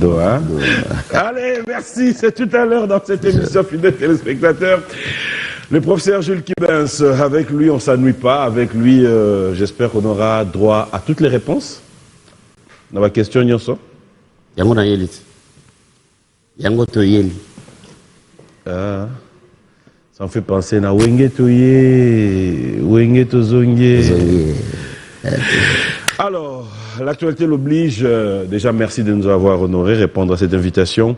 Hein? Allez, merci. C'est tout à l'heure dans cette émission, fidèles téléspectateurs. Le professeur Jules Kibens, avec lui, on ne s'ennuie pas. Avec lui, j'espère qu'on aura droit à toutes les réponses. Dans ma question, Nyonso. Yango na yeli. Yango to yeli. Ah, ça me fait penser à Wenge Toye, Wenge Tozonge. Alors, l'actualité l'oblige. Déjà, merci de nous avoir honorés, répondre à cette invitation.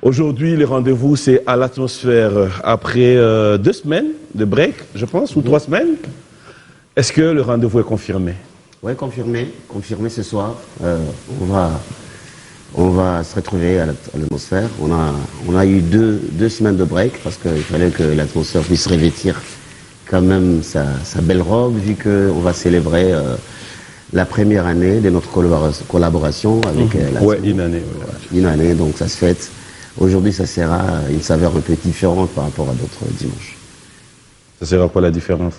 Aujourd'hui, les rendez-vous, c'est à l'atmosphère. Après 2 semaines de break, je pense, ou 3 semaines. Est-ce que le rendez-vous est confirmé? Oui, confirmé. Confirmé ce soir. On va se retrouver à l'atmosphère. On a eu deux semaines de break parce qu'il fallait que l'atmosphère puisse revêtir quand même sa belle robe, vu qu'on va célébrer la première année de notre collaboration avec la une année. Une année, donc ça se fête. Aujourd'hui, ça sera une saveur un peu différente par rapport à d'autres dimanches. Ça sera quoi la différence?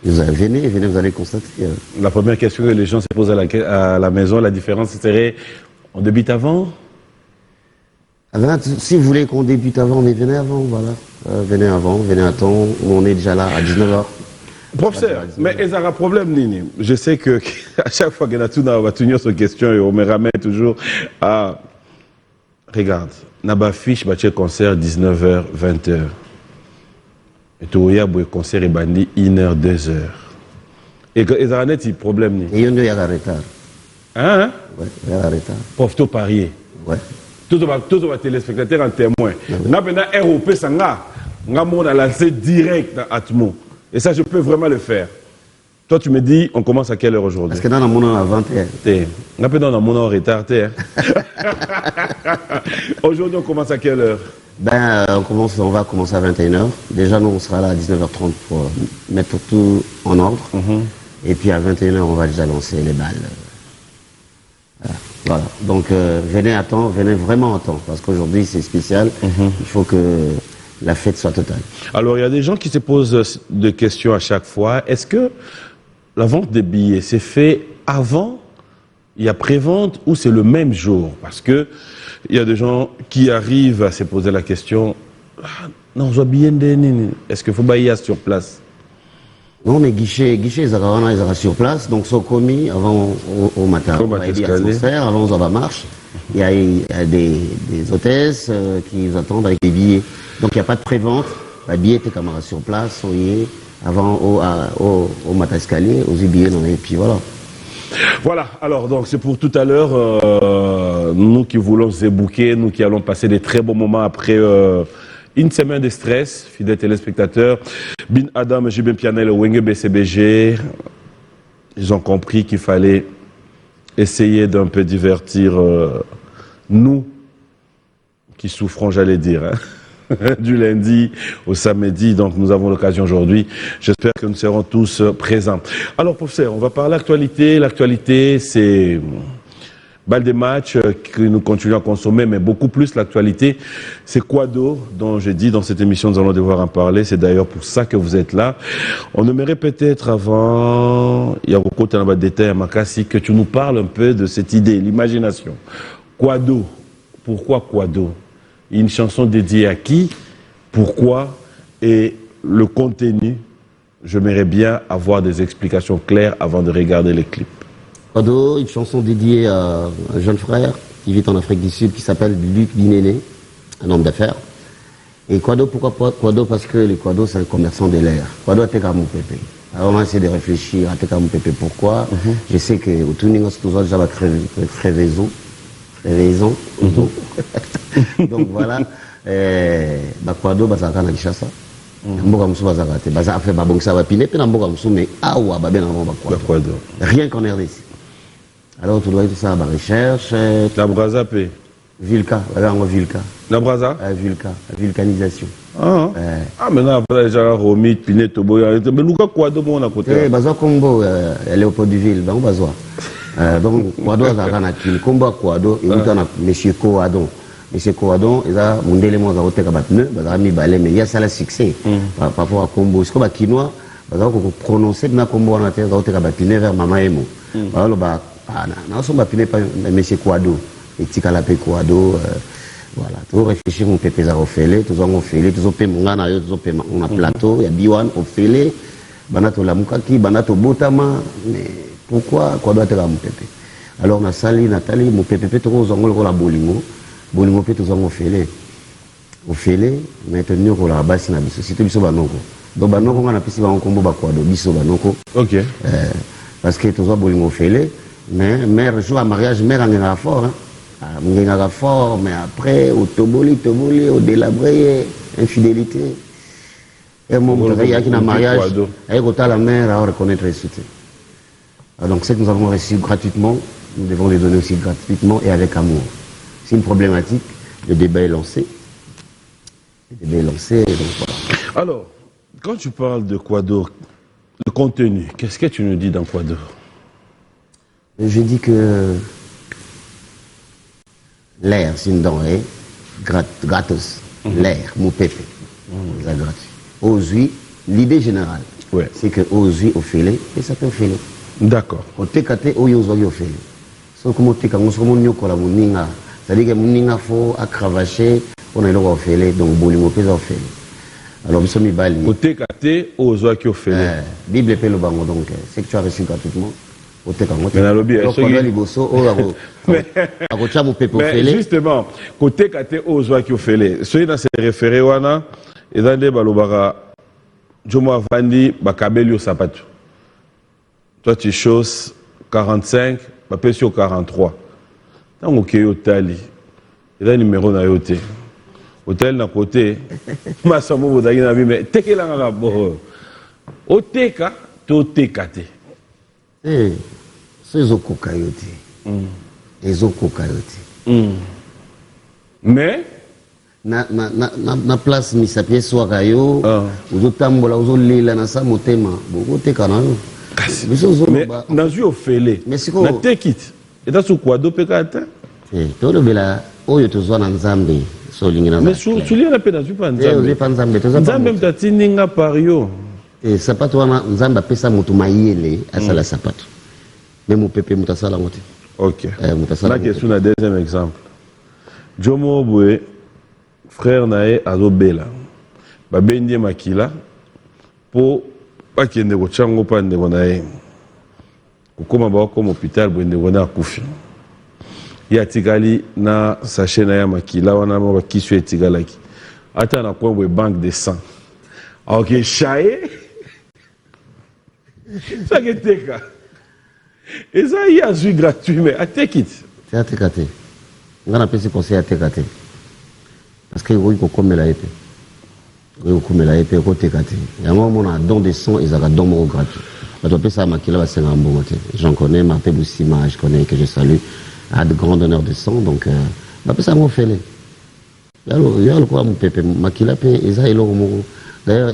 Venez, vous allez constater. La première question que les gens se posent à la maison, la différence serait, on débute avant? Si vous voulez qu'on débute avant, mais venez avant, voilà. Venez avant, venez à temps, on est déjà là à 19h. Professeur, mais il y a un problème, Nini. Je sais que à chaque fois qu'on a tout dans cette question, et on me ramène toujours à... Regarde, Naba fiche, bâti concert 19h, 20h. Et tout le monde concert est bandit 1h, 2h. Et il y a un problème. Et il y a un retard. Hein? Oui, il y a un retard. Pour tout parier. Oui. Tout le téléspectateur en témoin. Nous avons un ROP, on a lancé direct dans Atmo. Et ça, je peux vraiment le faire. Toi, tu me dis, on commence à quelle heure aujourd'hui? Parce que dans mon an à 21. On a pas dans mon an en retard. Aujourd'hui, on commence à quelle heure? On va commencer à 21h. Déjà, nous, on sera là à 19h30 pour mettre tout en ordre. Et puis à 21h, on va déjà lancer les balles. Voilà. Donc, venez à temps, venez vraiment à temps. Parce qu'aujourd'hui, c'est spécial. Il faut que la fête soit totale. Alors, il y a des gens qui se posent des questions à chaque fois. Est-ce que la vente des billets, c'est fait avant, il y a pré-vente, ou c'est le même jour? Parce que il y a des gens qui arrivent à se poser la question, non, je bien est-ce qu'il faut bailler sur place? Non, mais guichet, ils sont sur place, donc sont commis avant au matin. On va aider à avant on va marche. Il y a des hôtesses qui nous attendent avec des billets. Donc il n'y a pas de pré-vente. Les billets étaient camarades sur place, on y est, avant au matin escalier, aux billets, et puis voilà. Voilà, alors donc c'est pour tout à l'heure, nous qui voulons se bouquer, nous qui allons passer des très bons moments après une semaine de stress, fidèles téléspectateurs. Bin Adam, Jibin Pianel, Wenge BCBG, ils ont compris qu'il fallait essayer d'un peu divertir nous qui souffrons, j'allais dire, du lundi au samedi. Donc nous avons l'occasion aujourd'hui. J'espère que nous serons tous présents. Alors professeur, on va parler d'actualité. L'actualité, c'est balle des matchs que nous continuons à consommer, mais beaucoup plus l'actualité, c'est Quado, dont j'ai dit dans cette émission, nous allons devoir en parler. C'est d'ailleurs pour ça que vous êtes là. On aimerait peut-être avant, il y a beaucoup de détails à Makassi, que tu nous parles un peu de cette idée, l'imagination. Quado, pourquoi Quado? Une chanson dédiée à qui? Pourquoi? Et le contenu, j'aimerais bien avoir des explications claires avant de regarder les clips. Quado, une chanson dédiée à un jeune frère qui vit en Afrique du Sud, qui s'appelle Luc Binéné, un homme d'affaires. Et Quado, pourquoi Quado? Parce que le Quado, c'est un commerçant de l'air. Quado a été comme mon pépé. Alors on va essayer de réfléchir à comme mon pépé. Pourquoi? Je sais que au tout niveau, c'est déjà la crevaison. Donc voilà. Quado, ça a été Kishasa. Rien qu'en RDC. Alors, tu dois être ça à ma recherche. La Braza P. Vilca, Vilca. La Braza? Vilca, vulcanisation. Maintenant, après, j'ai un Romit, Pinet, Tobo. Mais nous, quoi de bon à côté? Baza Combo, Léopold Duville, donc Bazoa. Donc, Quado, ça a été Combo Quado, et nous avons M. Coadon. M. Coadon, il a mon élément à côté de Batne, mais il y a ça le succès par rapport à Combo. C'est comme Quinoa, il a prononcé que Combo a été vers Mama Emo. Alors, non, on va pas M. Quado. et tikalape Kwado, voilà, tout réfléchir mon pépé à refélé, tout en refélé, tout en paiement, on a plateau, il y a biwan, refélé, banato la mukaki, banato botama, mais pourquoi Kwado a été là mon pépé? Alors on a sali, Nathalie, mon pépé, tout en la bolingo, bolingo peut tout en refélé. Refélé, maintenant on la base na biso, c'était biso banoko. Donc banoko on a pissé banoko ba Kwado, biso banoko. Ok. Parce que tout en bolingo refélé, mais mère joue à mariage, mère en est fort, hein. On fort, mais après, au toboli, au délabré, infidélité. Et mon père, il y a un mariage, et quand la mère à reconnaître les soutiens. Donc, ce que nous avons reçu gratuitement, nous devons les donner aussi gratuitement et avec amour. C'est une problématique, le débat est lancé. Le débat est lancé, donc voilà. Alors, quand tu parles de Kwado, le contenu, qu'est-ce que tu nous dis dans Kwado? Je dis que l'air, c'est une denrée gratos. L'air, mon pépé, c'est gratuit. Aujourd'hui, l'idée générale, c'est que aujourd'hui, au filet, et ça peut filer. D'accord. Au TKT, au yozogi au filet. Sauf que mon TKT, on se remonte au moninga. C'est-à-dire que moninga faut à cravacher, on est là au filet, donc bolingo pèse au filet. Alors, nous sommes bali. Au TKT, au yozogi au filet. Bible est le bango, donc c'est que tu as reçu gratuitement. Mais justement, côté kate ozwa qui ofele, celui dans ses référés wana, et dans des balobara, Jomo Avandi, bakabeli au sapato. Toi tu choses 45, papé sur 43. Tant que au tali, et dans numéro na yote. Hôtel na côté, ma samo bodagi na bi mais teke la ngaba bo. O teka to tekate. C'est Zokokayote. Et Zokokayote. Mais na place misapie swakayo, uzotambola uzolila na sa motema, bokoteka na yo. Mais nazu ofele. Na take it. Et dans ce Kwado pekata? Todo bela oyo tozwa na Nzambe so lingina. Mais tu lis la peine nazu pas Nzambe. Nzambe mtatini nga pario. Et sapato wana Nzambe apesa mutu mayele asala sapato. Mais mon pépé mutasala ngote. OK. La question na deuxième exemple. Jomo Boué frère nae azobela. Ba bendie makila po bakende ko chango pa ndeko nae. Kokoma ba ko hôpital bo ndeko na akufi. Ya tigali na sachet na ya makila wana ba kisu etigalaki. Ata na kwa banque de sang. OK, chaé. Ça que teka. Et ça, il y a un jus gratuit, mais à take it. C'est à TKT. On a appelé ce conseil à TKT. Parce qu'il y a comme la épée. Il y a comme la épée, il y a TKT. Il y a un moment, on a don de son et ça a don de gratuit. On a appelé ça à Makila, c'est un bon côté. J'en connais, Martin Boussima, je connais, que je salue, a de grands donneurs de sang. Donc, on a appelé ça à mon fêlé. Il y a le quoi, mon pépé. Makila, et ça, il y a d'ailleurs,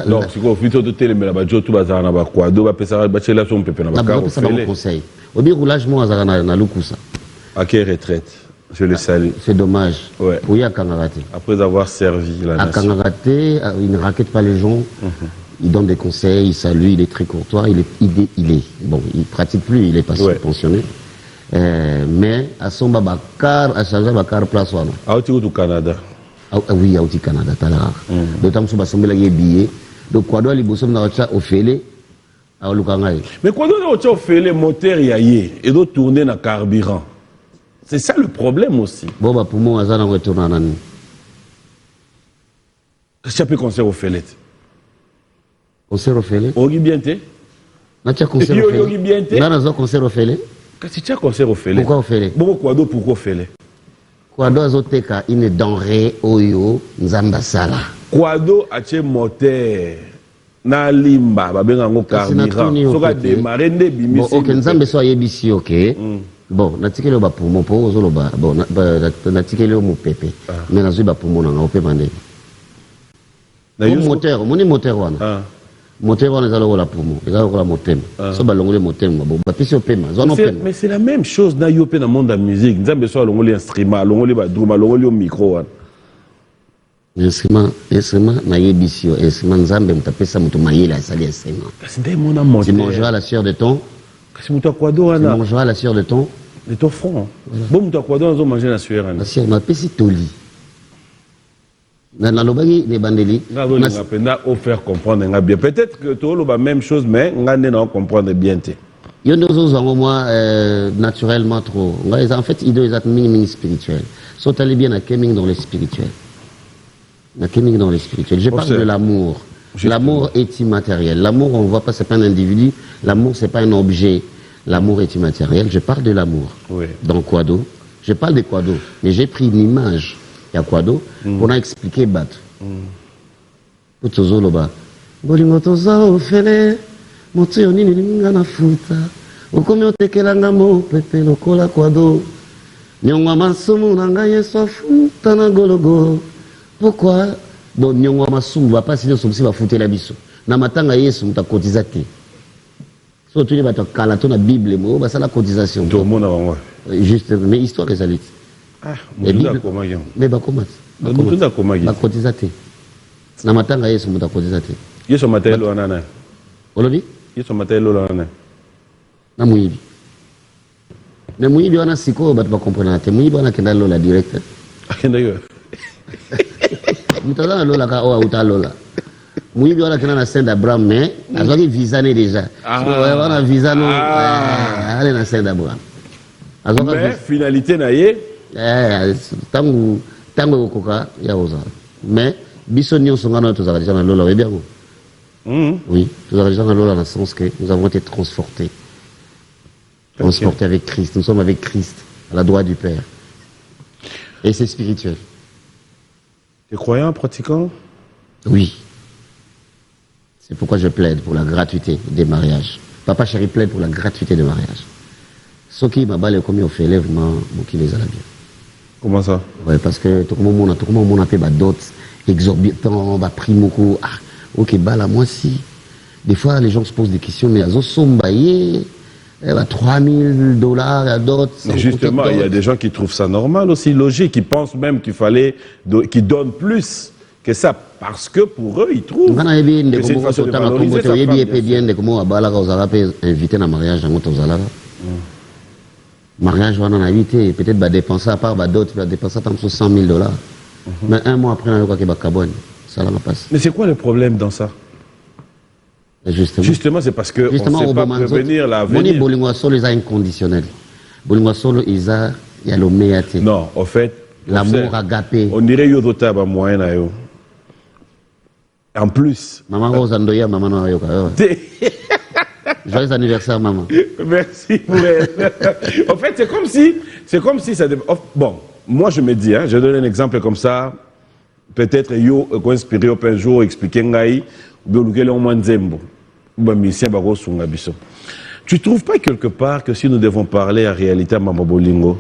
non, c'est quoi, plutôt de télé, mais là-bas, tout va dans la Kwado, va passer à la son pépé, là-bas, ça va au conseil. Au déroulage, moi, ça va dans le ça. À quelle retraite? Je le salue. C'est dommage. Ouais. Pour y avoir Kangarate. Après avoir servi la nation. À Kangarate, il ne raquette pas les gens. Il donne des conseils, il salue, il est très courtois. Bon, il pratique plus, il est pas pensionné. Mais à son babakar, à changer bakar place. Ah, tu es au Canada? Oui, au Canada, t'as l'air. D'autant que ça me billet. Donc, quoi doit les bosser dans au fêlé à Lukangaï. Mais quoi doit au fêlé moteur yaye et d'autres tourner dans carburant? C'est ça le problème aussi. Bon, bah, pour moi, ça n'a pas retourné à l'année. Ça peut concert au fêlé. Concert au fêlé? Au Gibiente? N'a-tu concert au fêlé? N'a-tu concert au fêlé? Qu'est-ce que tu as concert au fêlé? Pourquoi au fêlé? Pourquoi au fêlé? Kwado azoteka une denrée oyo nzamba sala. Kwado ache moteur na limba babenga ngo carburant. Soka démarrer nde bimisi. Bon, OK, nzambe so ayebisi OK. Bon, natikele ba pour mon po ozoloba. Bon, natikele mo pepe. Mais nazui ba pour mon nga opema nde. Na moteur, moni moteur wana. Moteur wana ezalo la pour moi. Ezalo la moteur. So ba longole moteur bon, ba pisi opema. Mais c'est la même chose na yo pe na monde de la musique. Nzambe so longole instrument, longole ba drum, longole micro wana. Instrument na yebisi yo, instrument nzambe mutapesa mutu mayela asali instrument. Kasi ndé mona moteur. Tu mangeras la sueur de ton. Kasi mutu Kwado wana. Tu mangeras la sueur de ton. Les taux francs. Bon, tu as quoi dans manger la sueur? Parce qu'on appelle ça toli. Dans la lobby, les bandeli. On a offert comprendre bien. Peut-être que tu as la même chose, mais on a comprendre bien. Il y a des choses naturellement trop. En fait, il doit être mini spirituel. Sont allés bien à Keming dans les spirituels. À Keming dans les spirituels. Je parle de l'amour. L'amour est immatériel. L'amour, on ne voit pas, c'est pas un individu. L'amour, c'est pas un objet. L'amour est immatériel. Je parle de l'amour. Oui. Dans Kwado. Je parle de Kwado. Mais j'ai pris une image. Il y a Kwado pour expliquer Bat. Pour tous les gens. Bolingotoza ofele. Moto yoni ninga na futa. Okomi otekelanga mo pepe lokola Kwado. Nyongwa masumu nanga yeso futa na gologo. Pourquoi? Donc nyongwa masumu va pas signer son si va fouter la biso. Na matanga yeso muta cotiser te. So tu ne vas pas kala ton Bible mo ba ça la cotisation. Tout le monde avant. Juste mais histoire est salite. Ah, comment y mais ba comment? Ba cotiser te. Na matanga yeso muta cotiser te. Yeso matelo anana. Olobi? Yeso matelo anana. Na muibi. Mais muibi wana siko ba comprendre te. Muibi wana kenda lola direct. Akenda yo. Mutala lola ka o utalola. Muibi wana kenda na Saint Abraham mais azaki visa ne déjà. Ouais, wana visa no. Allez na Saint Abraham. Mais finalité na ye tango koka ya oza. Mais biso nyonso ngana to zaka na lola bien. Oui, nous avons dans le sens que nous avons été transportés. Transportés avec Christ. Nous sommes avec Christ, à la droite du Père. Et c'est spirituel. Tu es croyant, pratiquant? Oui. C'est pourquoi je plaide pour la gratuité des mariages. Papa chéri plaide pour la gratuité des mariages. Ce qui m'a balé comme il fait lèvement, qui les a bien. Comment ça? Ouais, parce que tout le monde a fait des dots exorbitants, des prix beaucoup. Ah, ok, bah moi si. Des fois, les gens se posent des questions, mais elles sont baillées. $3,000 à d'autres. Justement, il y a des gens qui trouvent ça normal aussi, logique, qui pensent même qu'il fallait, qu'ils donnent plus que ça, parce que pour eux, ils trouvent que c'est une façon de valoriser sa femme. Invité à mariage, mariage, on en a invité, peut-être va dépenser à part d'autres, va dépenser $100,000. Mais un mois après, on a eu ça va passer. Mais c'est quoi le problème dans ça? Justement, c'est parce qu'on ne sait pas prévenir l'avenir. Bolingo Solo, ils ont inconditionnel. Bolingo Solo, il y a le meilleur. Non, en fait, l'amour agapé. On dirait Yodota à moyen. En plus. Maman Rose Andoya, maman Noayoka. Joyeux anniversaire, maman. Merci pour elle. En fait, c'est comme si ça. Bon, moi je me dis, je donne un exemple comme ça. Peut-être yo inspiré un jour expliquer ngai tu trouves pas quelque part que si nous devons parler à réalité à Mama Bolingo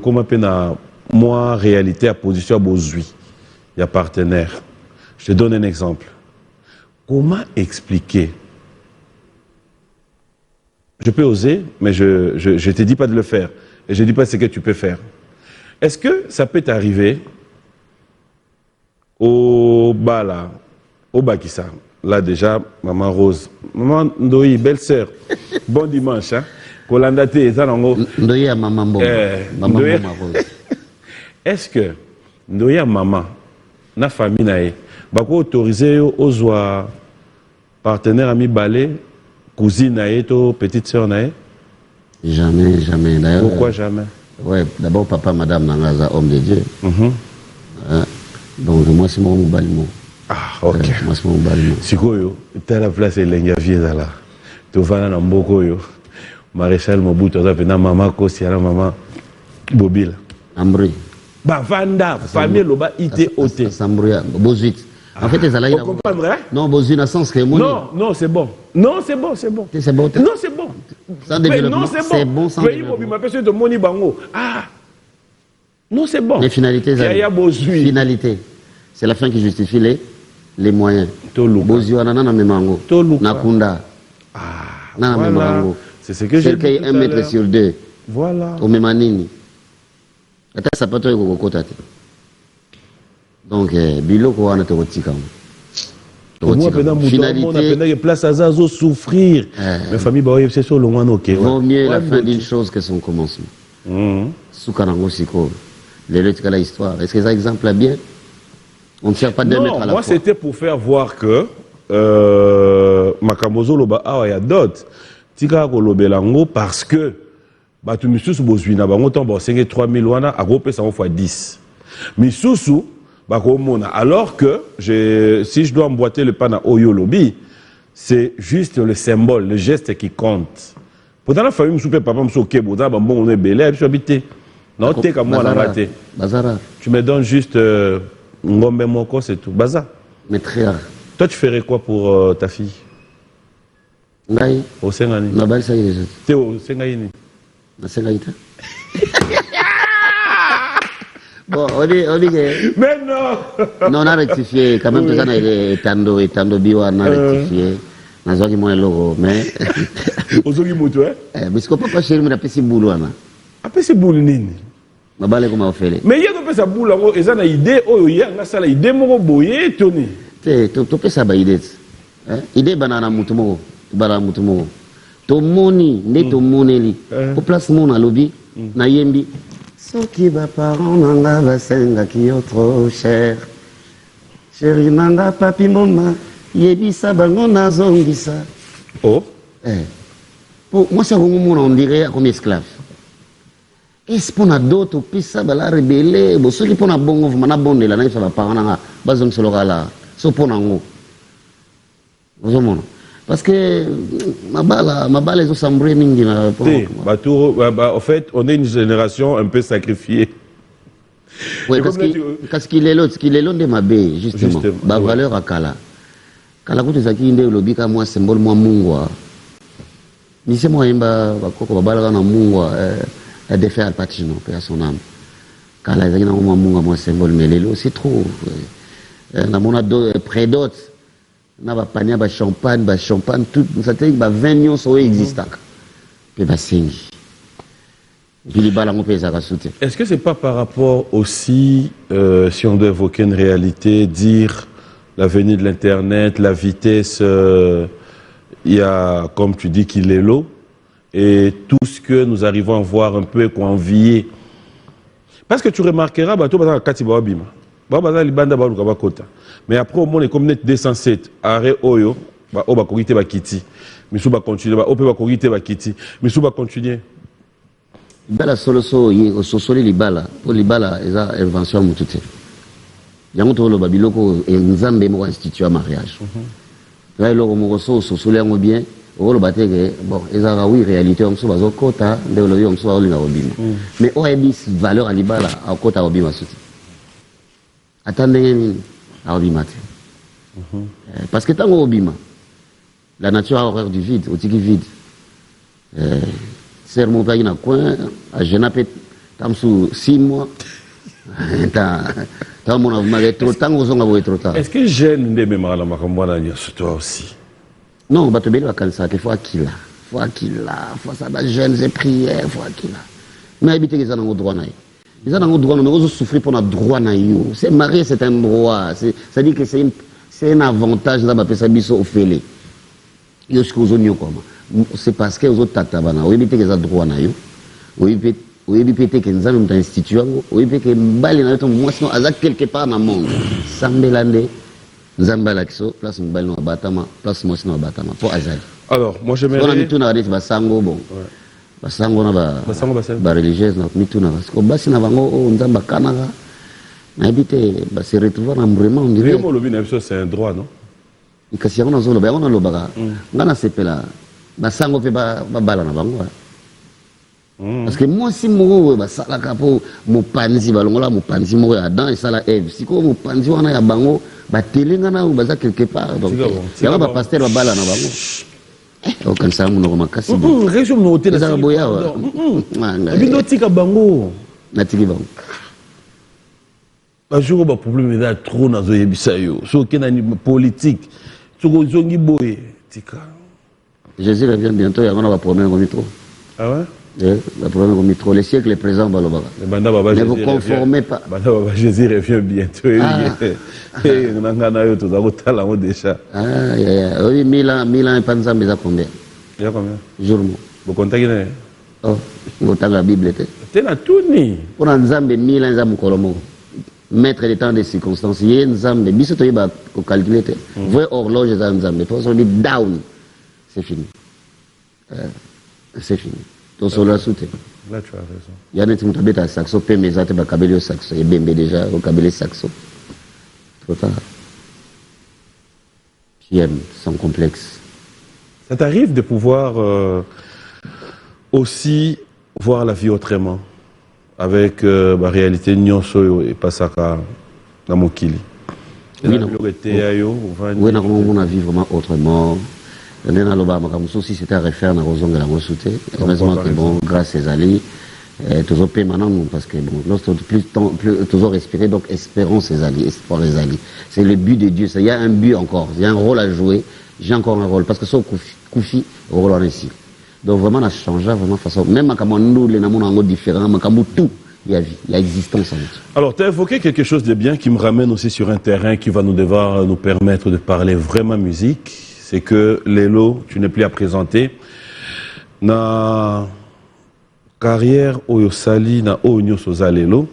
comme à moi réalité à position à Bozui il y a partenaire. Je te donne un exemple. Comment expliquer? Je peux oser, mais je te dis pas de le faire et je dis pas ce que tu peux faire. Est-ce que ça peut t'arriver au Bala, au Bakissa? Là déjà, maman Rose, maman Ndoyi, belle-sœur, bon dimanche. Hein? Kolandate, ça nango. Ndoyi à maman bon. Maman Rose. Est-ce que Ndoyi à maman, na famille nae, bako autorisé aux oies partenaire ami balé, cousine nae, to petite sœur nae? Jamais, jamais. Pourquoi jamais? Ouais, d'abord papa, madame Nangaza, homme de Dieu. Donc moi c'est mon balmo. Ah, ok. Moi c'est mon balmo. Si koyo, t'as la place et l'enga vieux là. Tu vas dans Mboko yo. Maréchal Mobutu, tu as maman Kosi, maman Bobila. Ambri. Bavanda, famille Loba, ité ôté. Sambria, Bozuit. En fait, les alaïs. Vous comprendrez? Non, Bozuit, dans le sens que. Non, c'est bon. Non, c'est bon, c'est bon. C'est bon. Non, c'est bon. Sans développement. Non, c'est bon. C'est bon sans développement. De Moni Bango. Ah. Non, c'est bon. Les finalités. Finalité. C'est la fin qui justifie les moyens. Bozuit, on a un mémango. Nakunda. Ah. Voilà. C'est ce que j'ai dit. C'est qu'il y a 1 mètre sur 2. Voilà. Au Mémanini. Ça peut être au côté. Donc, Bilo, on a été Moi, finalité, place à Zazo souffrir. Mes familles, c'est sur le moins ok. Vaut mieux la fin d'une chose que son commencement. Soukarango Siko. La histoire. Est-ce que ça exemple bien? On ne sert pas de mettre à la moi, c'était pour faire voir que Makamozo Loba Awa ya dot. Tika ko lobelango parce que batu misusu bozwina bango tant bo 3000 wana a grouper ça fois 10. Misusu alors que si je dois emboîter le pan à Oyo Lobby, c'est juste le symbole, le geste qui compte. Pourtant, la famille me soupe papa me soupe bon on est belé, je suis habité. Non, t'es comme moi la raté. Bazara. Tu me donnes juste ngombe moko, c'est tout. Bazar. Mais très rare. Toi, tu ferais quoi pour ta fille? Ngai. Au Sengani. Ma balle ça y est. T'es au Sengani. Na Sengani. Bon, on dit que... Mais non. Non, on a rectifié. Quand même, tout ça, étando bio, on a rectifié. On a dit moins logo, mais... Ozogi moto, hein? Mais ce qu'on peut pas chérir, mais on a fait si boulot, hein? Après, c'est boulot, nini? Ma balle, comment on fait? Mais il y a un peu ça boulot, ils ont une idée, oh, il y a une idée, mon boyé, Tony. Tu peux ça, bah, idée. Idée, banana, moutomo, banana, moutomo. To moni, ne to moneli. Au place, mon à lobby, na yembi. Soki ba parents nanga basenga ki yo trop cher. Chéri nanga papi mama yebisa bango nazongisa. Oh. Pour moi ça on dirait comme esclave. Est-ce pour na d'autres pisa bala rebelle bo soki pour na bongo na bonde la na fa ba parents nanga bazong solo kala. So pour nango. Vous voyez parce que ma balle est au sambré mingi na en fait on est une génération un peu sacrifiée. Oui, parce qu'il est l'autre de ma baie justement. Ba valeur à kala ko tezaki nde lobi ka moi symbole moi mungwa. Ni c'est moi imba ba koko ba bala na mungwa de faire patino pour son âme. Kala ezaki na moi mungwa moi symbole mais lelo c'est trop. Na mona près d'autres na ba pania ba champagne tout ça te ba 20 millions so existant pe ba sengi bili bala mo pesa ka soute. Est-ce que c'est pas par rapport aussi si on doit évoquer une réalité dire la venue de l'internet la vitesse il y a comme tu dis qu'il est l'eau et tout ce que nous arrivons à voir un peu qu'envier parce que tu remarqueras ba to ba kati ba bima ba libanda ba luka ba kota. Mais après, au moins, les communautés 207, arrêt Oyo, on va continuer à quitter. Mais on va continuer, on va continuer à quitter. Mais on va continuer. Bala solo so au sosoli libala, pour libala, ils ont invention mutute. Yango to lo babiloko nzambe mo instituer mariage. Là le mo so sosoli ngo bien, o lo bateke bon, ils ont oui réalité on so bazo kota, nde lo yo on so oli na obima. Mais o ebis valeur à libala à kota obima suti. Attendez à Obima. Parce que tant Obima, la nature a horreur du vide, au tiki vide. Serre mon père dans coin, à Genapé, tant sous 6 mois. Tant mon avou trop tant aux ongles trop tard. Est-ce que jeune ne me mal à ma sur toi aussi? Non, bah te belle vacances, il faut qu'il faut ça va jeunes et prières, faut qu'il a. Mais habiter les gens ont droit naï. Les gens ont droit, mais ils souffrent pour notre droit naï. C'est marié, c'est un droit. Ça dit que c'est un avantage là, bah ça biso au félé. C'est parce que les autres tatabana, oui, mais qu'ils ont droit naï. Oui, peut-être que nous avons institué. Oui, peut-être que mbali na yoto moi sinon azak quelque part dans le monde. Sambelande, Zambalakso, place mbali no batama, place moi sinon batama pour azali. Alors, moi j'aimerais. On a mis tout dans la basango bon. Basango na ba religieuse na mis tout na parce que basi na bango nzamba kanaka. Na habité ba se retrouver en vraiment on dirait. Vraiment le bien c'est un droit non? Kasi on a zolo ba on a lobaka. Ngana sepela. Basango pe ba bala na bango. Parce que moi si mo ba sala ka po mo panzi balongola mo panzi mo ya dans et ça la Eve. Si ko mo panzi wana ya bango ba telinga na ba za quelque part donc. Ya ba pasteur ba bala na bango. Aucun ça mon normal kasi. Région no hôtel ça boya wa. Bindo tika bango. Na tiki bango. Ba jour ba problème là trop na zo yebisa yo. So ke na politique. So ko zongi boye tika. Jésus revient bientôt, il y a un problème comme trop. Ah ouais? Le problème comme trop, les siècles présents, ne vous conformez pas. Jésus revient bientôt. Oui, 1000 ans et pas de mais à combien? Il y a combien? Jour. Vous comptez oh, vous avez la Bible. Tu as tout ni. Pour un Zambé, 1000 ans, Kolomo. Mettre les temps des circonstances. Il y a un Zambé, biso to yeba ko calculer. Voyez horloge dans Zambé. Pour on dit down. C'est fini. C'est fini. Tout cela soutient. Là, tu as raison. Il y a des gens qui ont saxo, puis mes autres ont cabelé au saxo. Et bien déjà, au cabelé saxo. Trop tard. Qui aiment, sans complexe. Ça t'arrive de pouvoir aussi voir la vie autrement, avec la réalité Nyonso et Pasaka dans mon Kili. Oui, on a vu vraiment autrement. Si c'était à refaire, on a raison de la ressoute. Heureusement que bon, grâce à ses alliés, toujours paix maintenant, parce que bon, lorsque plus toujours respirer, donc espérons ses alliés, espoir les alliés. C'est le but de Dieu. Il y a un but encore, il y a un rôle à jouer. J'ai encore un rôle, parce que ça, Koufi, rôle en ici. Donc vraiment, on a changé vraiment façon. Même quand nous, les namons en différents, tout, il y a vie, il y a existence en nous. Alors, tu as évoqué quelque chose de bien qui me ramène aussi sur un terrain qui va nous permettre de parler vraiment musique. C'est que Lelo, tu n'es plus à présenter. Na carrière Oyosali, na Onyo Soza Lelo.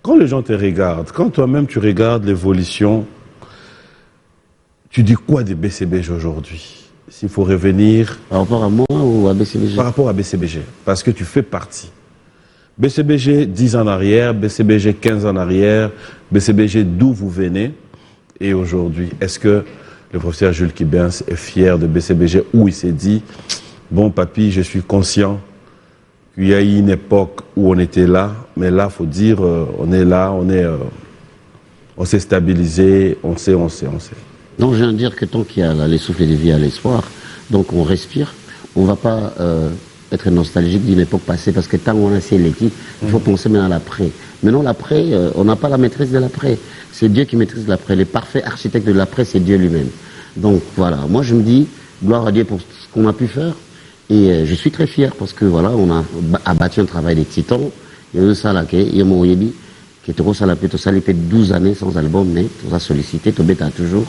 Quand les gens te regardent, quand toi-même tu regardes l'évolution, tu dis quoi de BCBG aujourd'hui? S'il faut revenir. Par rapport à moi ou à BCBG? Par rapport à BCBG. Parce que tu fais partie. BCBG 10 ans en arrière, BCBG 15 ans en arrière, BCBG d'où vous venez. Et aujourd'hui, est-ce que le professeur Jules Kibens est fier de BCBG où il s'est dit, bon papy, je suis conscient qu'il y a eu une époque où on était là, mais là, il faut dire, on est là, on s'est stabilisé, on sait. Donc, je viens de dire que tant qu'il y a les souffles de vie, il y a l'espoir. Donc, on respire. On ne va pas être nostalgique d'une époque passée, parce que tant qu'on a essayé l'équipe, il faut penser maintenant à l'après. Maintenant, l'après, on n'a pas la maîtrise de l'après. C'est Dieu qui maîtrise l'après. Le parfait architecte de l'après, c'est Dieu lui-même. Donc, voilà. Moi, je me dis, gloire à Dieu pour ce qu'on a pu faire. Et je suis très fier, parce que, voilà, on a abattu un travail des titans. Il y a eu ça là, il y a mon Yebi, qui était au salapé, tout ça, il fait 12 années sans album, mais tout ça sollicité, tout bête toujours.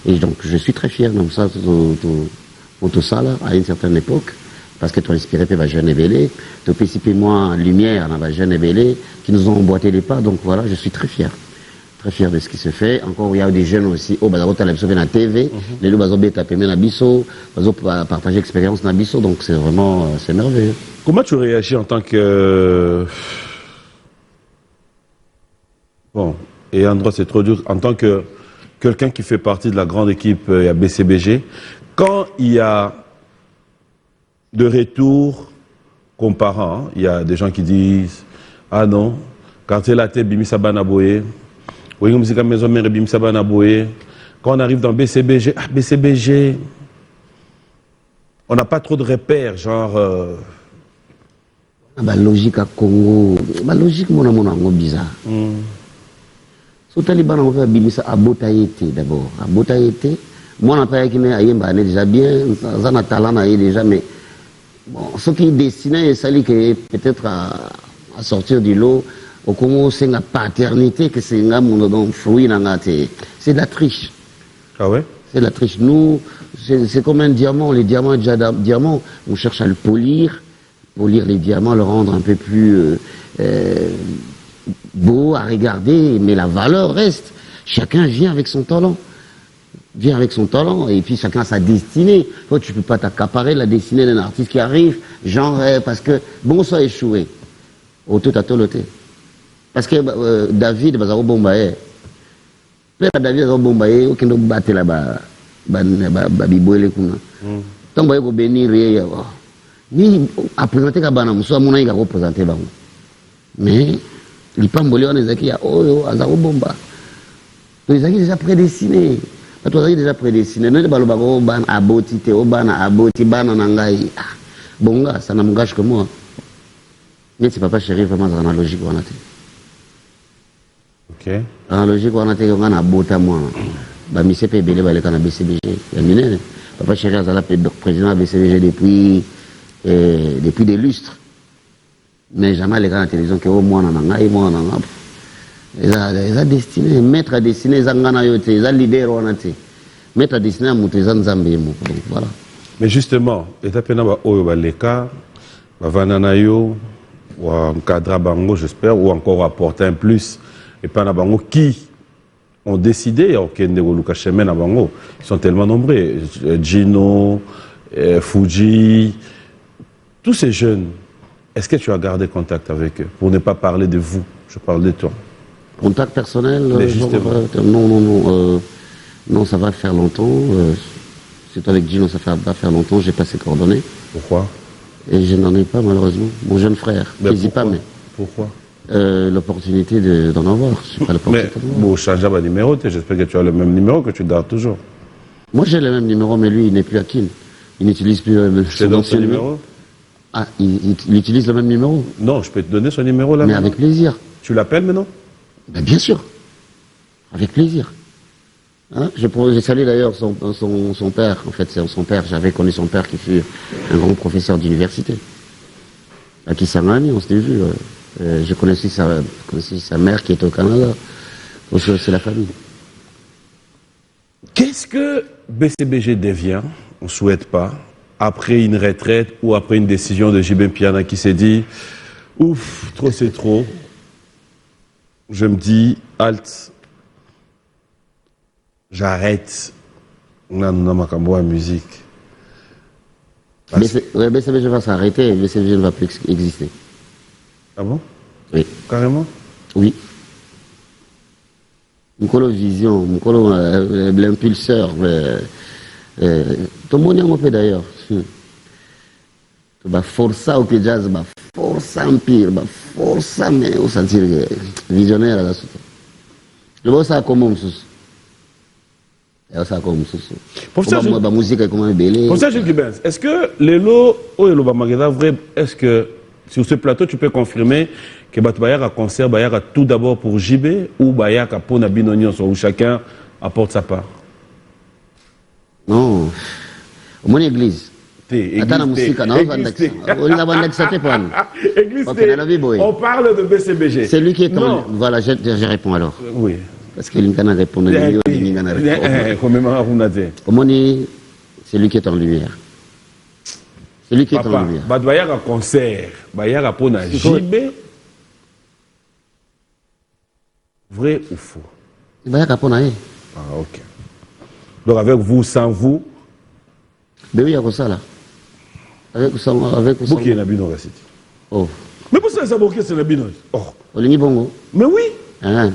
Et donc, je suis très fier de ça, tout ça, là, à une certaine époque, parce que tu as inspiré tes jeunes évelés, tu as participé moi lumière dans les jeunes évelés, qui nous ont emboîté les pas, donc voilà, je suis très fier de ce qui se fait. Encore, il y a des jeunes aussi, tu as la la TV, les loups, ils ont tapé dans Bisso, ils ont partagé l'expérience dans Bisso, donc c'est vraiment, c'est merveilleux. Comment tu réagis en tant que. Bon, et en droit, c'est trop dur, en tant que quelqu'un qui fait partie de la grande équipe à BCBG, quand il y a de retour comparant, il y a des gens qui disent ah non, quartier la tête Bimi Sabana Boye, oui musique à maison mère Bimi Sabana Boye. Quand on arrive dans BCBG, BCBG, on n'a pas trop de repères, genre. Logique à Congo, logique mon bizarre. Sous Taliban, on va bimisa à Botaïté d'abord. À Botaïté, moi, on n'a pas écrit à Yemba, déjà bien, ça n'a talent déjà, mais bon, ce qui destinait, ça dit que peut-être à sortir du lot, au Congo, c'est la paternité que c'est un fruit, c'est de la triche. Ah ouais? C'est de la triche. Nous, c'est comme un diamant. Les diamants, déjà diamant, on cherche à le polir les diamants, le rendre un peu plus beau à regarder, mais la valeur reste. Chacun vient avec son talent. Et puis chacun a sa destinée. Toi, tu peux pas t'accaparer la destinée d'un artiste qui arrive, genre, parce que, bon, ça a échoué. Au tout à tout. Parce que David, Bazaro Bombaye, Père David, Bazaro Bombaye, aucun de battre là-bas, Babiboué, tant que vous bénir, ni à présenter Kabana, soit mon aïe à représenter Bango. Mais, les Pambolés, on est à Azaro Bomba. Donc, ils ont déjà prédestinés. Ils ont déjà prédestinés. Nous, les Balobaro, Ban, Aboti, Théoban, Aboti, Ban, Nangaï. Bon, ça n'a m'engage que moi. Mais c'est papa chéri, vraiment, c'est une logique qu'on a. Ok. La logique qu'on a, on a Bota, moi. Bah, monsieur Pébélé, bah, le BCBG. Papa chéri, c'est le président de BCBG depuis des lustres. Mais jamais les gars à la télévision qui au moins ils ont destiné, maître à destiné, ils ont leader, maître à destiné à monter, voilà. Mais justement, l'étape les cas, Vananayo, ou un cadre bango, j'espère, ou encore apporter un plus, et pas na bango qui ont décidé, ils sont tellement nombreux, Gino, Fuji, tous ces jeunes. Est-ce que tu as gardé contact avec eux? Pour ne pas parler de vous, je parle de toi. Contact personnel non, ça va faire longtemps. C'est avec Gino, ça va faire longtemps, j'ai pas ses coordonnées. Pourquoi? Et je n'en ai pas, malheureusement. Mon jeune frère, n'hésite pas, mais... Pourquoi? L'opportunité d'en avoir. Je sais pas l'opportunité. Mais bon, change pas de numéro, j'espère que tu as le même numéro que tu gardes toujours. Moi, j'ai le même numéro, mais lui, il n'est plus à Kin. Il n'utilise plus son ancien numéro. Ah, il utilise le même numéro? Non, je peux te donner son numéro là. Mais avec plaisir. Tu l'appelles maintenant? Ben, bien sûr. Avec plaisir. Hein? Je salue d'ailleurs son père. En fait, c'est son père. J'avais connu son père qui fut un grand professeur d'université. À Kisangani, on s'était vu. Je connaissais sa mère qui était au Canada. C'est la famille. Qu'est-ce que BCBG devient? On ne souhaite pas. Après une retraite ou après une décision de JB Piana qui s'est dit ouf, trop c'est trop. Je me dis halt. J'arrête. On a ma musique. BCBG va s'arrêter, BCBG ne va plus exister. Ah bon? Oui. Carrément? Oui. Mkolo vision, Mkolo l'impulseur. Tout le monde y a un peu d'ailleurs. Força au jazz, força empire, força mais au sentir visionnaire à la suite. Le boss a comme un sous. Pour ça, la musique est comme un belé. Pour ça, est-ce que les lots ou les lots vrai, est-ce que sur ce plateau tu peux confirmer que Batbayaka concert Bayaka tout d'abord pour JB ou Bayaka pour Nabinonion où chacun apporte sa part? Non. Au moins église. Attends la musique, non, on parle de BCBG. C'est lui qui est en... Voilà, je réponds alors. Oui. Parce que l'Inkana répond. Comment dit, c'est lui qui est en lumière. C'est lui qui est en lumière. Bayaka concert, Bayaka pour JB. Vrai ou faux? Bayaka pour naé. Ah, ok. Donc avec vous, sans vous? Ben oui, il y a ça là. Avec ça. Vous qui êtes Nabino Rassiti. Oh. Mais pour ça, ça c'est Nabino. Oh. Olingi Bongo. Mais oui.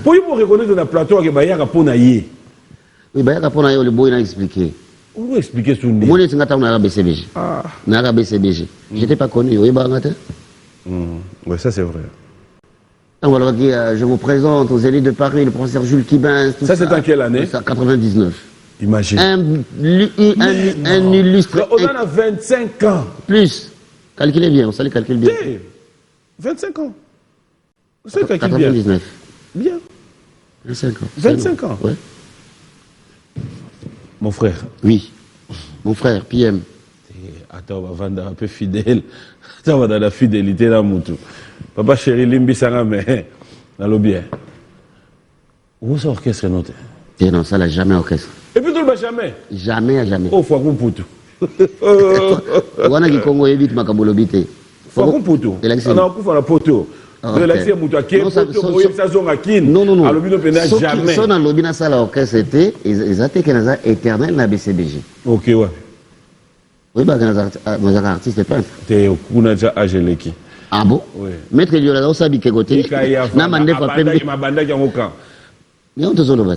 Pour vous reconnaître dans le plateau que Bayaka pour naé. Oui, Bayaka pour naé, le boy n'a expliqué. Vous expliquez sur nous. Moi, je suis à BCBG. Ah. Nara BCBG. Je n'étais pas connu. Oui, oui, ça c'est vrai. Alors, je vous présente aux élites de Paris, le professeur Jules Kibin. Ça, c'est en quelle année? 99. Imagine. Un illustre. On en a 25 ans. Plus. Calculez bien, on sait calculer bien. 25 ans. Vous savez calculer bien. 99. Bien. 25 ans. 25 ans. Oui. Mon frère. Oui. Mon frère, PM. Attends, on va vendre un peu fidèle. Attends, on va dans la fidélité dans mon tout. Papa chéri, Limbi Sanga, mais dans le bien. Où est-ce l'orchestre noté? Et non, ça, là, jamais orchestre. Et puis tout le monde, jamais? Jamais, jamais. Oh, faut qu'on poutou. Wana ki Congo ebit makabolo bité. Faut qu'on poutou. On a couvert la poteau. De l'accès à Moutouaké, non, non, non. À l'obino pénal, jamais. Son à l'obina ça l'orchestre était, ils étaient qu'un éternel na BCBG. Ok, ouais. Oui, bah, un artiste peintre. T'es au Kounaja Ageleki. Ah bon? Oui. Maître Liola, on s'habille que côté. Na mande pas pembe. Ma banda qui a au camp. Mais on te zone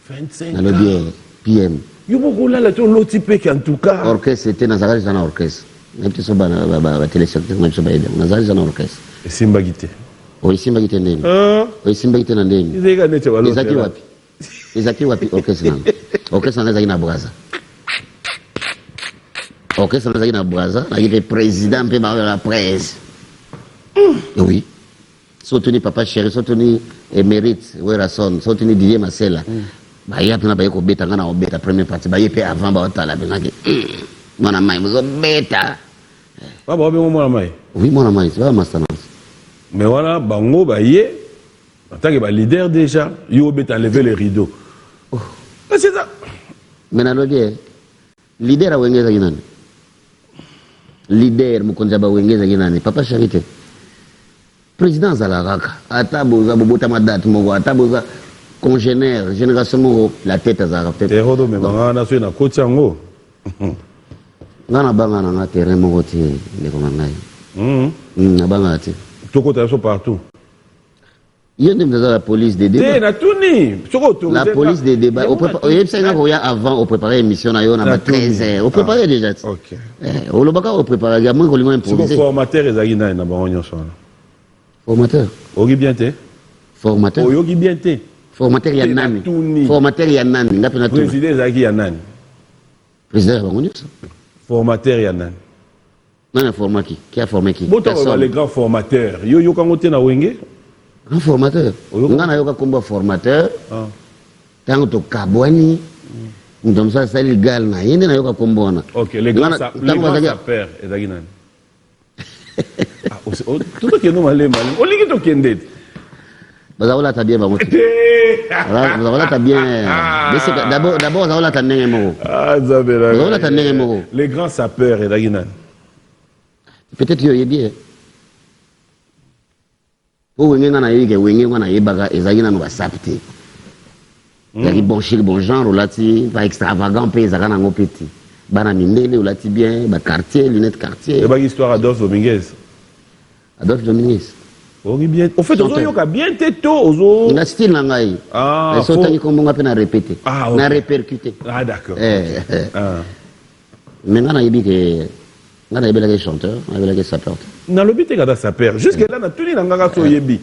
25 ans. Dans le bien, PM. Yo beaucoup là la ton type qui en tout cas. Orchestre c'était Nazareth dans orchestre. Même si ça va téléspectateur même ça va aider. Nazareth dans orchestre. Et Simba Gité. Oui, Simba Gité ndeni. Oui, Simba Gité ndeni. Izeka nete walo. Izaki wapi? Izaki wapi orchestre nani? Orchestre nani na Braza. Orchestre nani na Braza, là il est président pe ba la presse. Oui. Soutenu papa chéri, soutenu émérite, Werason, soutenu Didier Marcel. Bah il y a plein de ko beta ngana obeta première partie, bah il peut avant ba otala benaki. Mona mai muzo beta. Baba obe mona mai. Oui, mona mai, c'est pas master. Mais voilà, bango, baye, en tant que leader déjà, il a enlevé les rideaux. Oh. C'est ça. Mais dans le leader a wengeza ginani. Leader mukonjaba wengeza ginani. Papa Charité. Président Zalaraka. Ataboza bobota madate moko. Ataboza congénère. Génération moko. La tête à Zara. Terodo me bangana so na koti yango. Ngana bangana na terrain moko ti ndeko mangai. Na bangana ti. Toko ta so partout. Il y a la police des débats. La police des débats. Avant, on préparait l'émission, on a 13 heures. On préparait déjà. Ok. On a préparé également, on a improvisé. Formateur, il y a un formateur. Ogi bien té. Formateur. Ogi bien té. Formateur, il y a Nani. Formateur, il y a Nani. Président, il y a Nani. Président, il y a formateur, il y a Nani. Non, un format qui? Qui a formé qui? Les grands formateurs. Yo kangote na wenge. Un formateur. On a un combat formateur. Tant que Kabouani, nous sommes ça, c'est légal. Il y a un combat. Ok, les grands sapeurs. Tout ce qui est normal, on lit tout ce qui est net. Vous avez bien, vous avez bien. D'abord, vous avez bien. Les grands sapeurs, peut-être qu'il y a bien. Pour venir dans la vie, on a eu baga, ezali na sapté. Il y a bon genre là, pas extravagant, pas ezali na petit. Bana mindele là, bien, ba quartier, lunettes quartier. Et bah histoire Adolphe Dominguez. Adolphe Dominguez. Oui bien. Au fait, ozo yoka bien teto, ozo. Na style na ngai. Ah. Et sautant comme on a répéter. Na répercuter. Ah d'accord. Maintenant na yebi que on a eu chanteur, on a eu sapeur. Na lobi te kada sapeur. Jusque là na tuni na ngaka so yebi.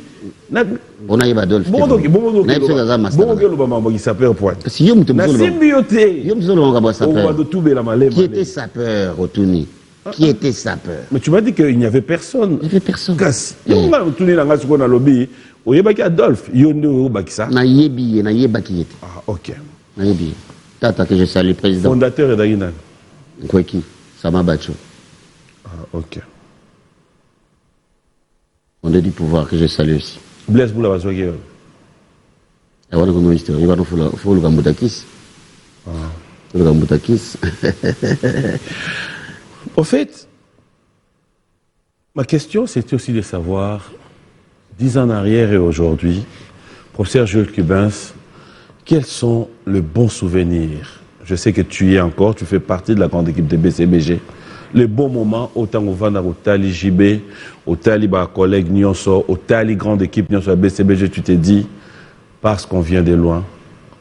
On a eu Adolphe. Bon que le bama mo sapeur point. Si yo mutu na symbioté. Yo mutu lo ngaba sapeur. On va de tout bela malé. Qui était sapeur au Tuni? Qui était sapeur? Mais tu m'as dit qu'il n'y avait personne. Il n'y avait personne. Kasi. Yo nga tuni na ngaka so na lobi. Oyebaki Adolphe, yo ndo bakisa. Na yebaki était. Ah OK. Na yebi. Tata que je salue président. Fondateur d'Aïnan. Kweki, Sama Bacho. Ah OK. On a du pouvoir que je salue aussi. Blaise Boula Bazouaki. Et on a comme histoire, il va nous faut le Gamboutakis. Le Gamboutakis. Au fait, ma question c'était aussi de savoir, 10 ans en arrière et aujourd'hui, professeur Jules Cubens, quels sont les bons souvenirs? Je sais que tu y es encore, tu fais partie de la grande équipe de BCBG. Les bons moments, autant au Vanda, au Tali JB, au Tali collègue Nyonso, au Tali grande équipe Nyonso à BCBG, tu t'es dit, parce qu'on vient de loin,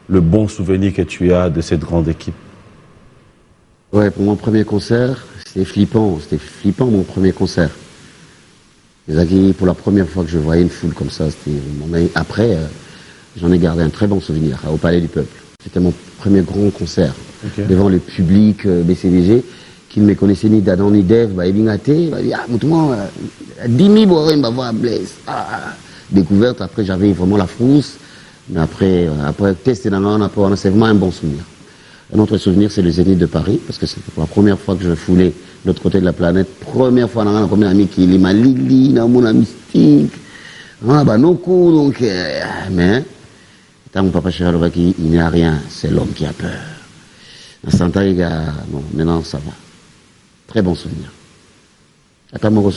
le bon souvenir que tu as de cette grande équipe. Ouais, pour mon premier concert, c'était flippant mon premier concert. Pour la première fois que je voyais une foule comme ça, après, j'en ai gardé un très bon souvenir au Palais du Peuple. C'était mon premier grand concert devant le public BCBG qui ne me connaissait ni d'Adam ni d'Ève. Il m'a dit, tout le monde, 10 000 il va voir Blaise. Découverte, après j'avais vraiment la frousse. Mais après tester c'est vraiment un bon souvenir. Un autre souvenir, c'est le Zénith de Paris, parce que c'était pour la première fois que je foulais de l'autre côté de la planète. Première fois, on a comme un ami qui est ma Lili, mon ami Mystique. Donc, mais, tant mon papa Chéralovaki, il n'y a rien, c'est l'homme qui a peur. À Santa Ega, bon, maintenant ça va. Très bon souvenir. Attends, mon gros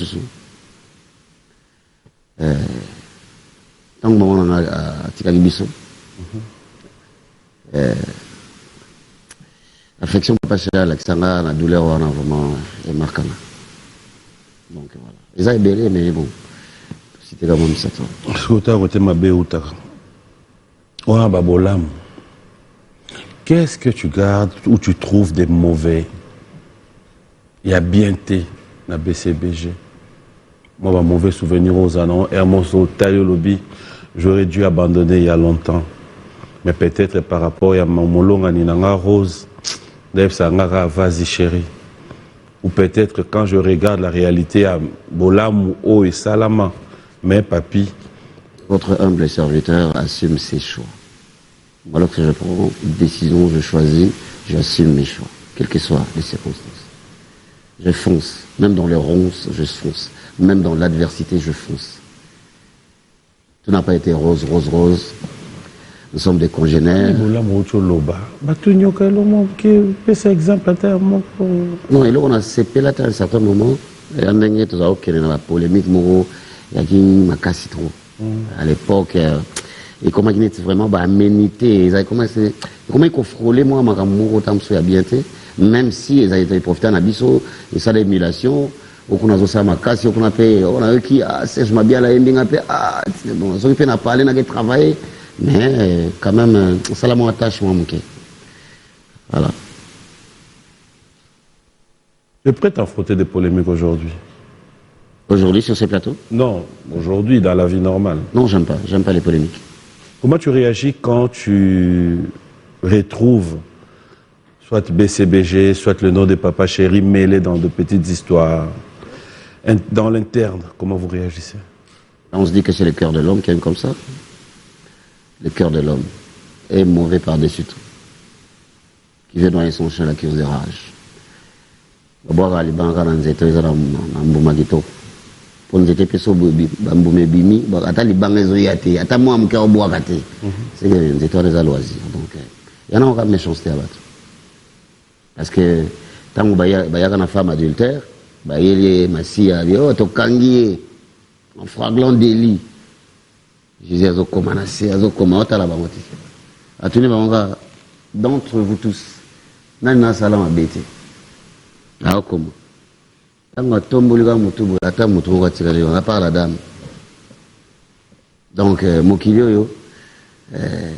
tant que maman on a Tikali Bisso. Affection papa Chéral, la douleur on a vraiment marquant. Donc voilà. Ils ont belé mais bon. C'était quand même ça. Qu'est-ce que tu gardes ou tu trouves des mauvais? Il y a bien été dans BCBG. Moi, un mauvais souvenir aux anons, Hermos Tayo Lobby, j'aurais dû abandonner il y a longtemps. Mais peut-être par rapport à mon molong à Ninanga Rose, vas-y chérie. Ou peut-être quand je regarde la réalité à Bolam ou et Salama, mais papy. Votre humble serviteur assume ses choix. Alors que je prends une décision, je choisis, j'assume mes choix, quelles que soient les circonstances. Je fonce, même dans les ronces, je fonce. Même dans l'adversité, je fonce. Tout n'a pas été rose, rose, rose. Nous sommes des congénères. Non, et là, on a séparé à un certain moment. Il y a une polémique, il y a une trop. À l'époque, et comment il était vraiment aménité. Comment il faut frôler moi, ma bien, même si ils ont profité d'un biseau, et ça d'émulation. On a ça ma casse, on a fait, on a qui je m'habille la ending bon, ça fait n'a parlé, n'a travaillé, mais quand même ça la mon attache moi manqué. Voilà. Tu es prêt à affronter des polémiques aujourd'hui? Aujourd'hui sur ces plateaux? Non, aujourd'hui dans la vie normale. Non, j'aime pas les polémiques. Comment tu réagis quand tu retrouves soit BCBG, soit le nom de Papa Chéri mêlé dans de petites histoires? Dans l'interne, comment vous réagissez? On se dit que c'est le cœur de l'homme qui aime comme ça. Le cœur de l'homme est mauvais par-dessus tout. Qui veut noyer son chien à la cure de rage. D'abord, les banques dans les états, dans Mbumagito. Pour nous étais peso bamboume bimi, attends les banques les oyate, attends moi mon cœur bois gâté. C'est des états des loisirs. Donc, il y en a encore méchanceté à battre. Parce que tant que il y a une femme adultère, il y a massi à dire, oh, tu kangié, en fraglant délit. Je disais, comment tu as la banque. Attendez, d'entre vous tous, n'a salam à bêter. Alors comment? Tant que tombe le gars, on a pas la dame. Donc, mon kilio,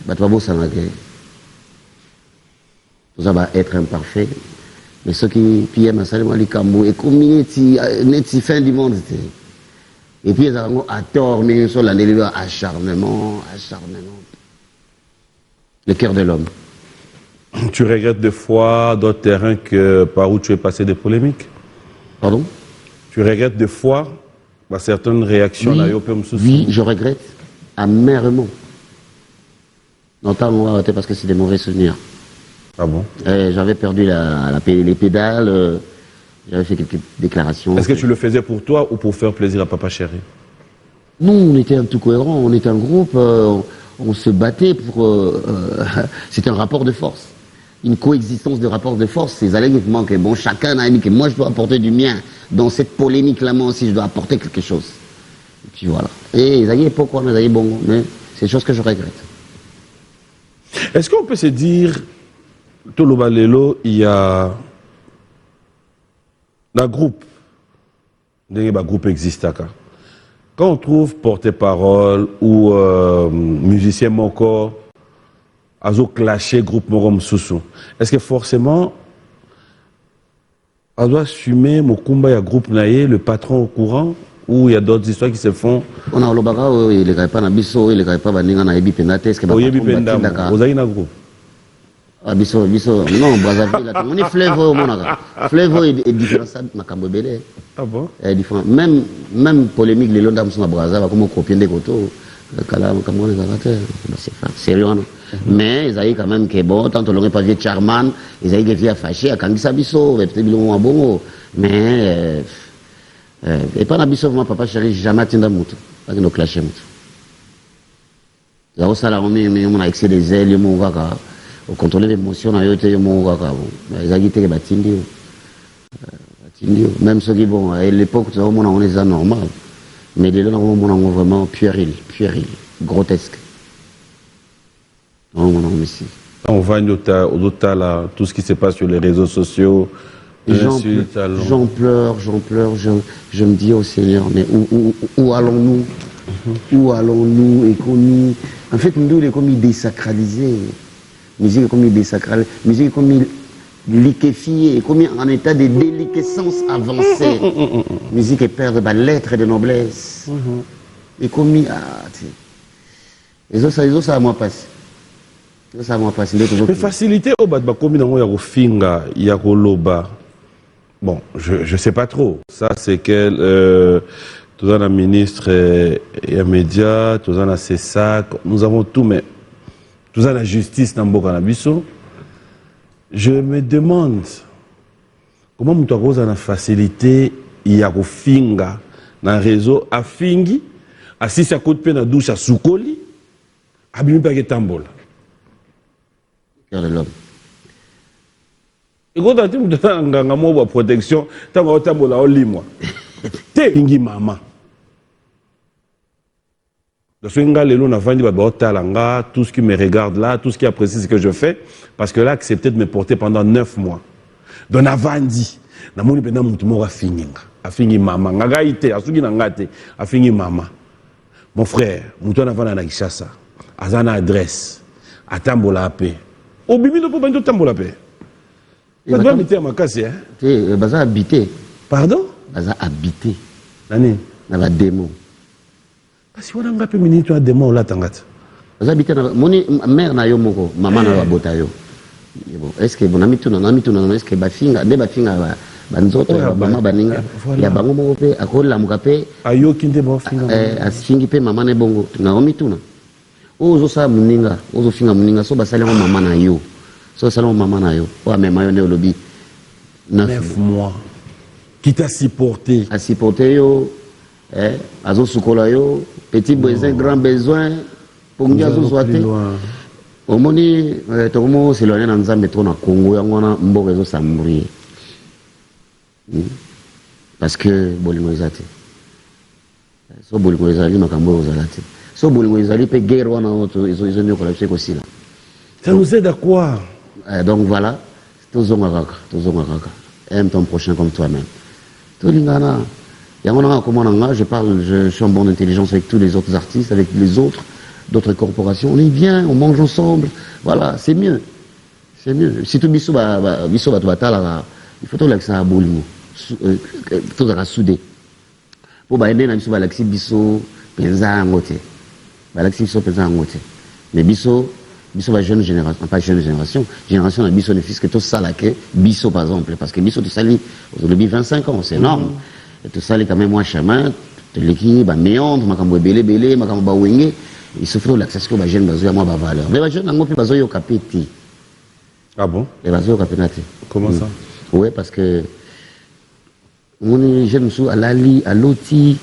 batwabo sanagé. Tout ça va être imparfait. Mais ceux qui pillent ma salle, les cambos, et comme net fin du monde, et puis ils ont à tort, mais ils sont là, les acharnement. Le cœur de l'homme. Tu regrettes des fois d'autres terrains que par où tu es passé des polémiques? Pardon? Tu regrettes des fois certaines réactions? Oui, je regrette amèrement. Longtemps, on va arrêter parce que c'est des mauvais souvenirs. Ah bon? J'avais perdu les pédales, j'avais fait quelques déclarations. Est-ce que tu le faisais pour toi ou pour faire plaisir à Papa Chéri? Non, on était un tout cohérent, on était un groupe, on se battait pour... c'était un rapport de force. Une coexistence de rapports de force. Ces allègnements que bon, chacun a dit que moi je dois apporter du mien. Dans cette polémique-là, moi aussi je dois apporter quelque chose. Et puis voilà. Et ils avaient pourquoi, mais bon, mais c'est des choses que je regrette. Est-ce qu'on peut se dire... Tolobalelo, il y a un groupe, un groupe existe. Quand on trouve porte-parole ou musicien moko, azo clasher groupe morom sousou, est-ce que forcément, on doit assumer Mokumba y a groupe naïe, le patron au courant, ou il y a d'autres histoires qui se font? On a le baga, il ne pas Nabiso, il ne pas Baninga na Ebi Pendate, est-ce que vous avez un groupe? Ah, biso, non, Brazzaville, on est flavor au monde. Flavor est différent, ça, ma cambobélé. Ah bon? Est différent. Même polémique, les Londres sont à Brazzaville, comme on copie des coteaux, comme on les a c'est sérieux, non? Mais ils avaient quand même que bon, tant on n'aurait pas vu Charman, ils avaient vu à fâcher, à Kangisa Bisso, peut-être bilon à bon, mais, et pas Nabisso, moi, Papa Chéri, jamais atteint mouton, pas que nous clasher mouton. Là, au salaire, on a excès des ailes, on va au contrôler l'émotion, on a eu mon gars, ils ont dit que même ceux qui vont, à l'époque, on les a normal. Mais dès là, on est vraiment puéril, grotesque. On va au-delà là, tout ce qui se passe sur les réseaux sociaux. J'en pleure, je me dis au Seigneur, mais où allons-nous? Où allons-nous? Et en fait, nous, on est comme désacralisés. Musique est comme désacralisée, musique est comme liquéfiée, comme en état de déliquescence avancée. Musique est perdre de lettres de noblesse. Et comme les autres, ça va passer. Mais facilité au bas de comme il y a finga, il y a loba. Bon, je sais pas trop. Ça c'est quel tout un ministre et un média, tout un CESAC, nous avons tout, mais tout ça la justice dans Mboka Nabiso. Je me demande comment nous avons la facilité il y a finga dans le réseau à fingi assis à côté de la douche à Soukoli, abîme pas que tambola. Cœur de l'homme. Et quand tu as une protection, tu as un tambola au lit, moi. T'es une maman. Tout ce qui me regarde là, tout ce qui apprécie ce que je fais, parce que là, accepté de me porter pendant 9 mois. Donc, Navandi, Namoni Bena Moutoumora fini. A fini maman. Nagaïte, a sugi nangate, a fini maman. Mon frère, Moutouna Navana Naishasa, Azana adresse, à Tambola Apé. Au bibi de Pobanto Tambola Apé. Tu dois habiter à ma casse, hein? Tu vas habiter. Pardon? Vas habiter. Nani? Dans la démo. Parce que on a un minute à démon là tangat. Vous habitez dans mon mère na yo moko, maman na bota yo. Est-ce que mon ami tout est-ce que bafinga de bafinga banzoto maman baninga ya bango moko pe akola mukape ayo kinde bafinga asingi pe maman na bongo na omi tuna. Ozo sa muninga, ozo finga muninga so basali ngo maman na yo. So salon maman na yo. O mema yo ne olobi 9 mois. Qui t'a supporté? A supporté yo azo sukola yo. Petit besoin, grand besoin, pour nous dire au moni, tout le monde s'est éloigné dans le Congo, on a un bon réseau sambré. Parce que Bolingo Zati. So Bolingo Zali, Makambo Zalati. So Bolingo Zali, peut guerre, on a autre, ils ont mieux collapsé aussi là. Ça nous aide à quoi? Donc voilà, tous on a aime ton prochain comme toi-même. Tout l'ingana. Je suis en bonne intelligence avec tous les autres artistes, avec les autres, d'autres corporations. On est bien, on mange ensemble. Voilà, c'est mieux. C'est mieux. Si tout biso il faut tout l'accès à Bolingo. Tout à soudé. Pour aider na biso l'accès biso penza ngote. L'accès biso penza ngote. Mais biso la jeune génération, pas jeune génération na biso ne fils que tout ça là que biso par exemple parce que biso tout ça aujourd'hui 25 ans, c'est énorme. Et tout ça, quand même, moi, chemin, l'équipe, méandre, ma cambo belé, ma cambo wenge, il se fait l'accès que ma jeune bazo à moi, ma valeur. Mais ma jeune, on peut bazo yo capeti. Ah bon? Les bazo capinati. Comment ça? Oui, parce que, mon jeune sou, à l'ali, à l'oti,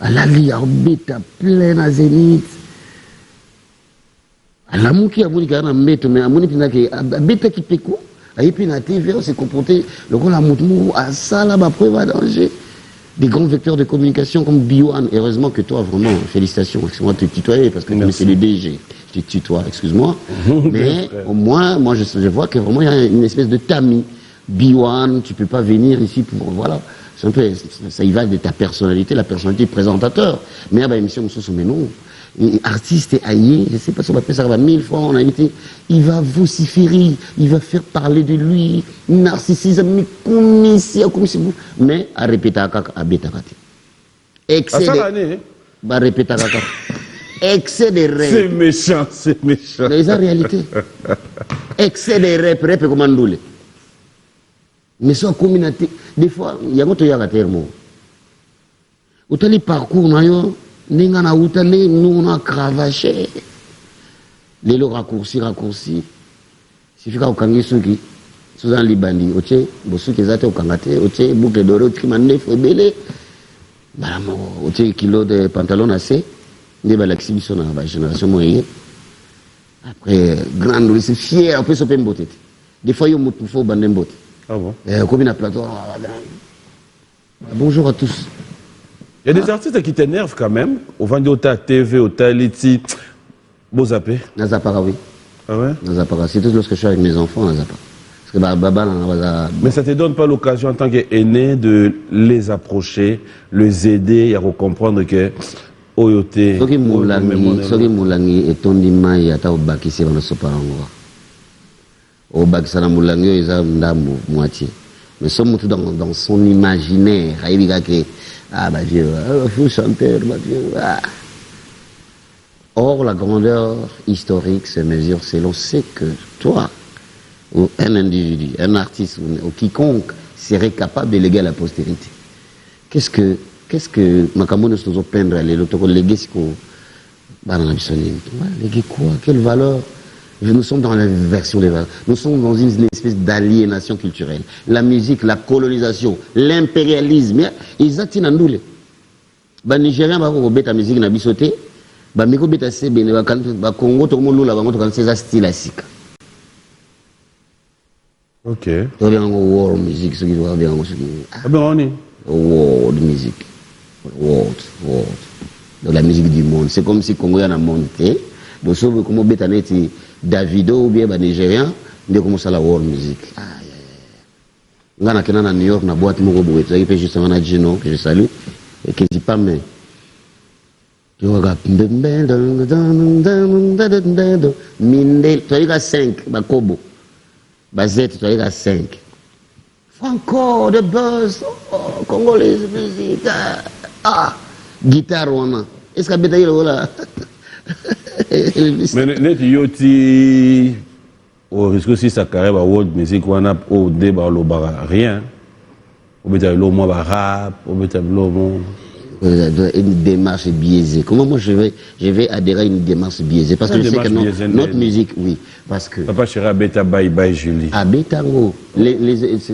à orbite, à plein à zénith. À la mouki, à mon gars, mais à mon épinaki, à bêta qui péco, à épinati, on s'est comporté, le rôle à moutou, à ça, là, ma preuve à danger. Des grands vecteurs de communication comme Bioan. Heureusement que toi, vraiment, félicitations. Excuse-moi de te tutoyer parce que c'est le DG. Je te tutoie, excuse-moi. Mais au moins, moi, je vois que vraiment, il y a une espèce de tamis. Bioan, tu peux pas venir ici pour, voilà. C'est un peu, ça y va de ta personnalité, la personnalité présentateur. Mais, bah, émission, mais non. Artiste et aïe, je sais pas si on va payer ça va 1000 francs en invité, il va vociférer, il va faire parler de lui, narcissisme, mais à répéter à kaka, à bêta kati. Excès de répéter à kaka. Excès de rêve. C'est méchant, c'est méchant. Mais c'est la réalité. Excès de rêve, comme un mais sans communauté, des fois, il y a un autre terme. Autant les parcours, Ninga na outale, nous on a cravaché. Les lots raccourcis. Si tu as au Suki, sous un Libani, oche, Bosuki Zate au Kangate, oche, boucle doré, au Trimane, Fébélé, oche, kilo de pantalon assez, des balaxis sont dans la génération moyenne. Après, grande, c'est fier, après, ça peut me botter. Des fois, il y a un mot pour faire bandem botte. Ah bon? Comme une plateau. Bonjour à tous. Il y a des artistes qui t'énervent quand même. Au Vendota TV, au Taliti, Bozapé. Nazapara, oui. Ah ouais? Nazapara. C'est tout lorsque je suis avec mes enfants, Nazapara. Parce que Baba, mais ça ne te donne pas l'occasion en tant qu'aîné de les approcher, les aider à comprendre que Oyote. Soki Moulangi est ton imai à ta obaki, c'est dans ce parangoa. Obaki sana Moulangi, ils ont moitié. Mais sommes dans son imaginaire. Il dit que ah bah Dieu, fou chanteur, bah Dieu. Ah. Or la grandeur historique se mesure selon ce que toi ou un individu, un artiste ou quiconque serait capable de léguer à la postérité. Qu'est-ce que Makambo nous faisons peindre les autres léguer ce qu'on bah dans la léguer quoi? Quelle valeur? Nous sommes dans l'inversion des valeurs. Nous sommes dans une espèce d'aliénation culturelle. La musique, la colonisation, l'impérialisme, ils attirent à nous. Ba Nigérien ba ko beta musique na bisoté. Ba miko beta se bene ba Congo to mo lula bango to kan seza style asika. OK. To bien ngo world music ce qui doit bien ngo ce qui. Ah ben on est World music. World. Dans la musique du monde, c'est comme si Congo y en a monté. Donc sauf comment beta neti Davido ou bien ba Nigérien, de comment ça la world music. Ngana kena na New York na boîte moko boîte, ça fait justement na Gino que je salue et qui dit pas mais tu regardes Mindel, tu as 5 ba Kobo. Ba Z tu as 5. Franco de buzz, congolaise musique. Guitare on a. Est-ce que beta yelo là? Mais net yoti au risque si ça carré ba world music wana au débat lo bara rien. Au beta lo moi ba rap, au beta lo mo une démarche biaisée. Comment moi je vais adhérer à une démarche biaisée parce que je sais que notre musique oui parce que Papa Chira beta bye bye Julie. Ah beta ngo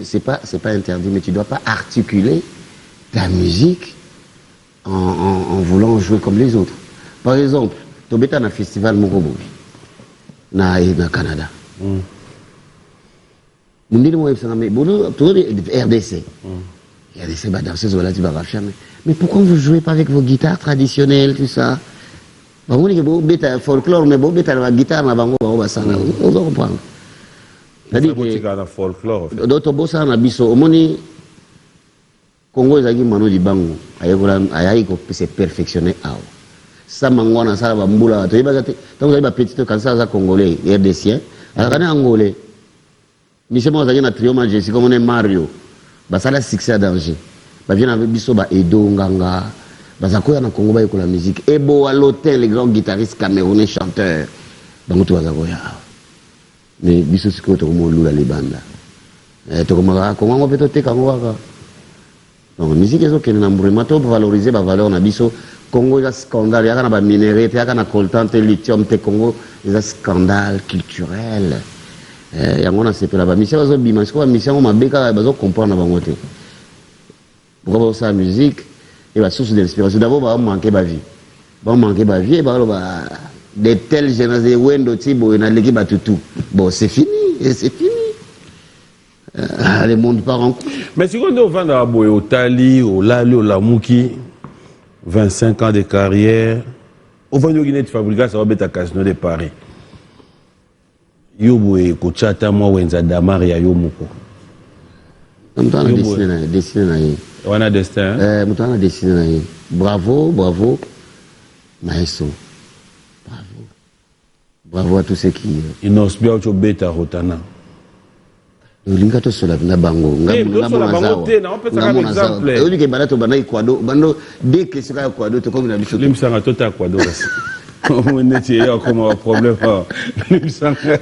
c'est pas interdit mais tu dois pas articuler ta musique en voulant jouer comme les autres. Par exemple, tu beta na festival Mokobo na Canada. Mundini mo yebsanga me bono to RDC. RDC ba danser voilà tu vas rafia mais pourquoi vous jouez pas avec vos guitares traditionnelles tout ça? Ba moni ke bo beta folklore mais bo beta la guitare na bango ba sana. On doit comprendre. C'est-à-dire que folklore. D'autres bossa na biso omoni Congo ezaki mano di bango ayayi ko se perfectionner awa. Ça mangona ça ba mbula to yeba te donc ba petit quand ça congolais RDC ala kana angolais Michel mo zaki na trio majestic comme on est Mario ba ça la succès à danger ba vient avec biso ba Edo Nganga ba za koya na Congo ba école la musique Ebo à l'hôtel les grands guitaristes camerounais chanteurs bango to za koya mais biso siko to mo lula libanda to comment on peut te kangwaka donc musique ezo kene na mbure mato pour valoriser ba valeur na biso Congo il y a scandale, il y a un minerai, il y a un coltan, il y a lithium, Congo, il y a un scandale culturel. Il y a un peu là-bas. Mais si vous avez une mission, vous avez comprendre pourquoi vous avez la musique et la source d'inspiration. D'abord, vous manquez de vie. Vous manquez de vie et de telles générations, bon, c'est fini, c'est fini. Le monde part en couille. Mais si on va au Tali, au Lali, au Lamouki, 25 ans de carrière, au Vanyo Guinée de Fabrica, ça va être à Casino de Paris. Yoboué, Kochata, moi, Wenza Damari, Yomoko. On a dessiné. On a destin. On a dessiné. Bravo, bravo, Maestro. Bravo. Bravo à tous ceux qui. Ils n'ont pas eu bêta rotana. Lingato sola na bango ngam na on peut ça un exemple oli ke banato bana Ecuador bando dès que sera Ecuador to comme na biso lim sanga tota Ecuador on est hier comme un problème lim sanga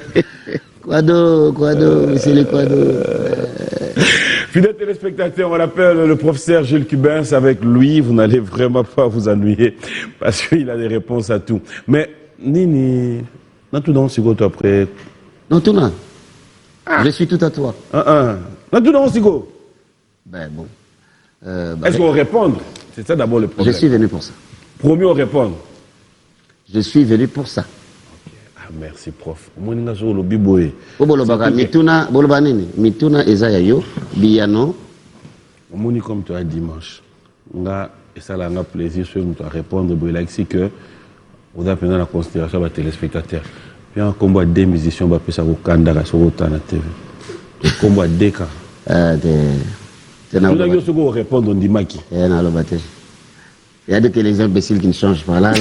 Ecuador c'est l'Ecuador. Fidèles téléspectateurs, on appelle le professeur Jules Cubens. Avec lui, vous n'allez vraiment pas vous ennuyer parce qu'il a des réponses à tout. Mais Nini, dans tout dans ce que après. Non tout là. Je suis tout à toi. Dans tout dans ce que. Ben bon. Est-ce qu'on répond? C'est ça d'abord le problème. Je suis venu pour ça. Promis, on répond. Je suis venu pour ça. Ah, merci, prof. Moi, je suis le biboé. Mituna, Bolobanini, Mituna Ezayayo, Biano. Moi, comme tu as dimanche. Et ça, là, on a plaisir sur nous à répondre. C'est que, on a pris la considération des téléspectateurs. Puis, un combat des musiciens, on va faire ça au Kandara, sur la TV. Un combat des cas. Tu as répondre, on dit Maki. Il y a des imbéciles qui ne changent pas là.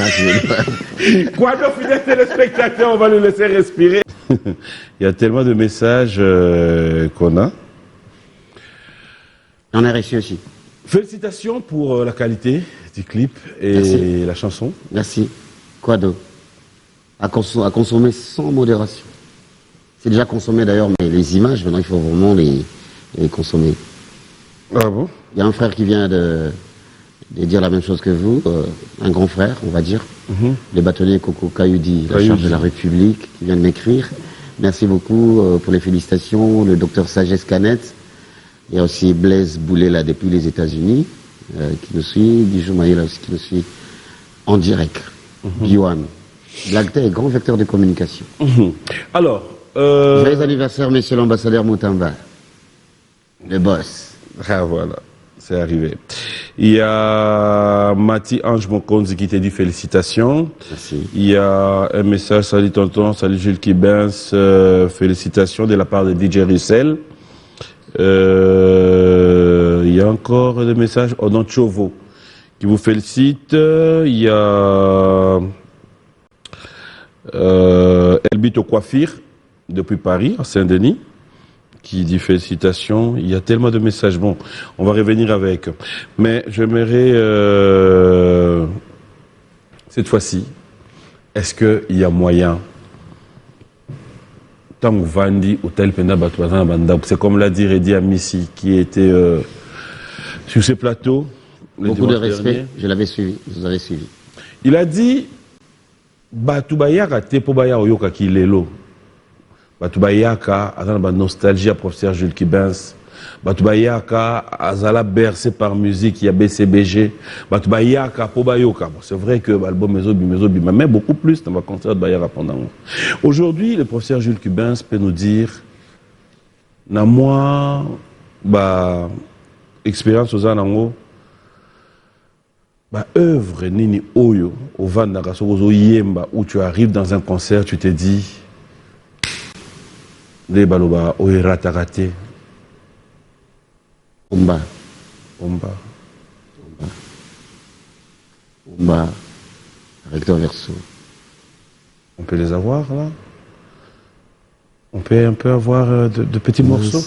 Quoi de fidèles téléspectateurs, on va le laisser respirer. Il y a tellement de messages qu'on a. On a reçu aussi. Félicitations pour la qualité du clip et merci. La chanson. Merci. Quoi d'autre à consommer sans modération. C'est déjà consommé d'ailleurs, mais les images, maintenant il faut vraiment les consommer. Ah bon? Il y a un frère qui vient de dire la même chose que vous, un grand frère, on va dire, le bâtonnier Coco Kayoudi, la charge de la République, qui vient de m'écrire. Merci beaucoup pour les félicitations, le docteur Sagesse Canette. Il y a aussi Blaise Boulet là depuis les États-Unis. qui nous suit, Bijou Maïla aussi qui nous suit en direct. Guiwan. Blagter est grand vecteur de communication. Alors, joyeux anniversaire, monsieur l'ambassadeur Moutamba. Le boss. Ah voilà, c'est arrivé. Il y a Mati Ange Mokonzi qui t'a dit félicitations. Merci. Il y a un message, salut tonton, salut Jules Kibens, félicitations de la part de DJ Russell. Il y a encore des messages, Odon Chovo qui vous félicite. Il y a Elbito Coiffir depuis Paris, à Saint-Denis, qui dit félicitations. Il y a tellement de messages. Bon, on va revenir avec. Mais j'aimerais, cette fois-ci, est-ce qu'il y a moyen, tant que Vandi ou tel Penda Batouazan Banda, c'est comme l'a dit Redi Amissi, qui était sur ces plateaux. Beaucoup de respect, je l'avais suivi, vous avez suivi. Il a dit, Batoubayaka Tepobaya Oyoka Kilelo. Batoubayaka, azala ba nostalgie à professeur Jules Kibens. Batoubayaka, azala bercé par musique, il y a BCBG. Batoubayaka, Pobayoka. Bon, c'est vrai que l'album Mezobi, mais beaucoup plus dans ma concert de Bayaka pendant. Aujourd'hui, le professeur Jules Kibens peut nous dire, na moi, expérience aux anango, œuvre nini oyo, au Vandaka, yemba, où tu arrives dans un concert, tu te dis, les baloba oiratarate Omba recto verso. On peut les avoir là. On peut un peu avoir de petits morceaux.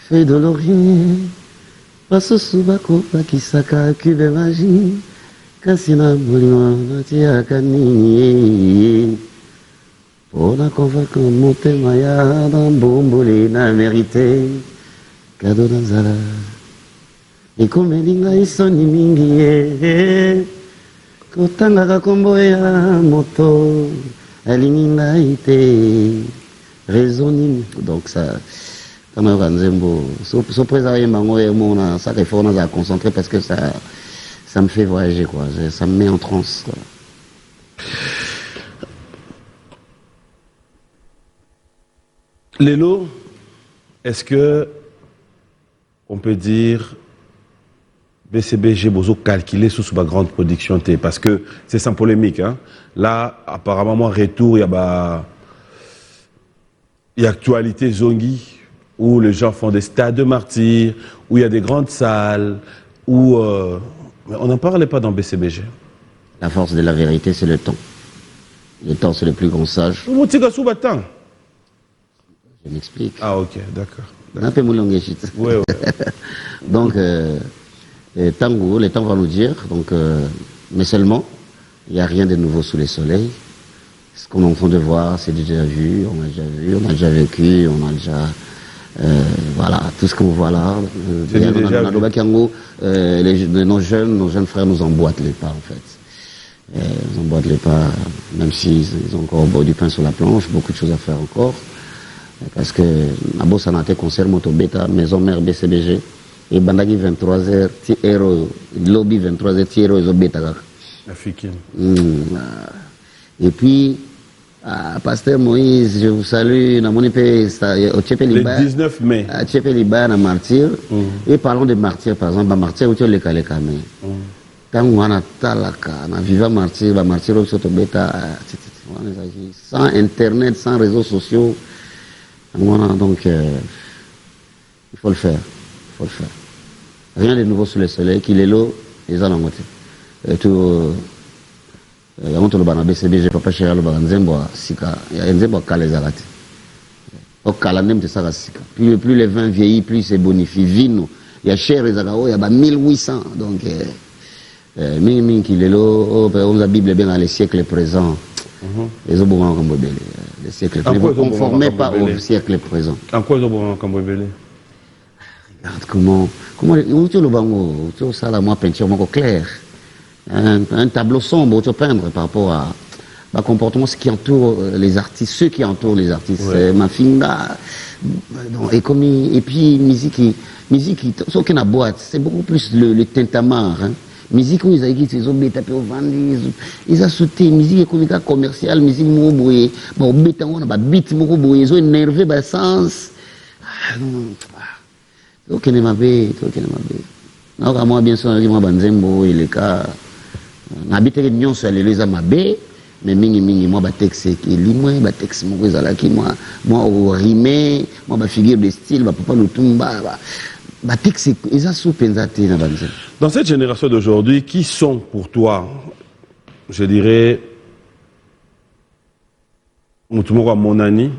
Fait de laurier passe sous bako pakisaka cube magie kasina molima tiaka ni. On a convaincu monter maya dans bombole na mérité cadeau dans zala et comme linga isoni mingi kotanga kombo ya moto alinga ite raisonning donc ça comme Ranzembo so présailler mango et mon ça qu'il faut nous concentrer parce que ça me fait voyager quoi, ça me met en transe quoi. Lélo, est-ce que on peut dire BCBG Bozo calculé sous ma grande production T parce que c'est sans polémique hein. Là apparemment mon retour il y a actualité Zongi où les gens font des stades de martyrs, où il y a des grandes salles, où mais on n'en parlait pas dans BCBG. La force de la vérité c'est le temps. Le temps c'est le plus grand sage. Je m'explique. Ah ok, d'accord. Un peu moulongé shit. Ouais. Donc, le temps va nous dire, donc, mais seulement, il n'y a rien de nouveau sous le soleil. Ce qu'on est en train de voir, c'est déjà vu, on a déjà vécu, on a déjà, voilà, tout ce qu'on voit là. Nos jeunes frères nous emboîtent les pas, en fait. Ils emboîtent les pas, même s'ils ont encore du pain sur la planche, beaucoup de choses à faire encore. Parce que Nabo Sanate concert Moto Beta, Maison Mère BCBG, et Bandagi 23h, Tiero, Lobby 23h, Tiero et Zobeta. Africain. Et puis, Pasteur Moïse, je vous salue, le 19 mai. À Tchepeliba, na martyr. Et parlons de martyrs, par exemple, martyr, où tu les calés quand même. Quand on a talaka, na viva martyr, martyr, au Soto Beta, sans internet, sans réseaux sociaux. Voilà, donc, il faut le faire. Rien de nouveau sous le soleil, qu'il est l'eau, les en moitié. Tout, il y a un bana BCBG, papa chéri, le bana Nzembo, Sika, il y a Nzembo Kale Zarate. Au Kalanem de Saka Sika. Plus les vins vieillit, plus c'est bonifie. Vino, il y a cher et Zagao, il y a 1800. Donc, Mimi, qu'il est l'eau, la Bible est bien dans les siècles présents. Les Obouans comme Bobélé. Les siècles présents. Ne vous conformez pas au siècle présent. En quoi les Obouans comme Bobélé? Regarde comment où tu le bango, ça la moi peinture clair. Un tableau sombre où tu peindre par rapport comportement, ce qui entoure les artistes, ceux qui entourent les artistes, ouais. Mafinga, et puis musique, sauf qu'il y a une boîte, c'est beaucoup plus le tintamarre. Hein. Musique où ils ont dit, ils ont tapé au vendu, ils ont sauté, musique économique commerciale, musique mouroué, bon, beat, ils ont énervé, bah, sens. Ok, ne m'avait, donc, moi, bien sûr, moi, Banzembo, il est cas, n'habite réunion sur les amabé, mais mingi, moi, ba texte, qui est limoué, ba texte, moi, au rimé, moi, ba figure de style, ba papa, le tumba, ba texte, ils ont sous-pensé, na Banzembo. Dans cette génération d'aujourd'hui, qui sont pour toi, je dirais, Moutoumou Monani,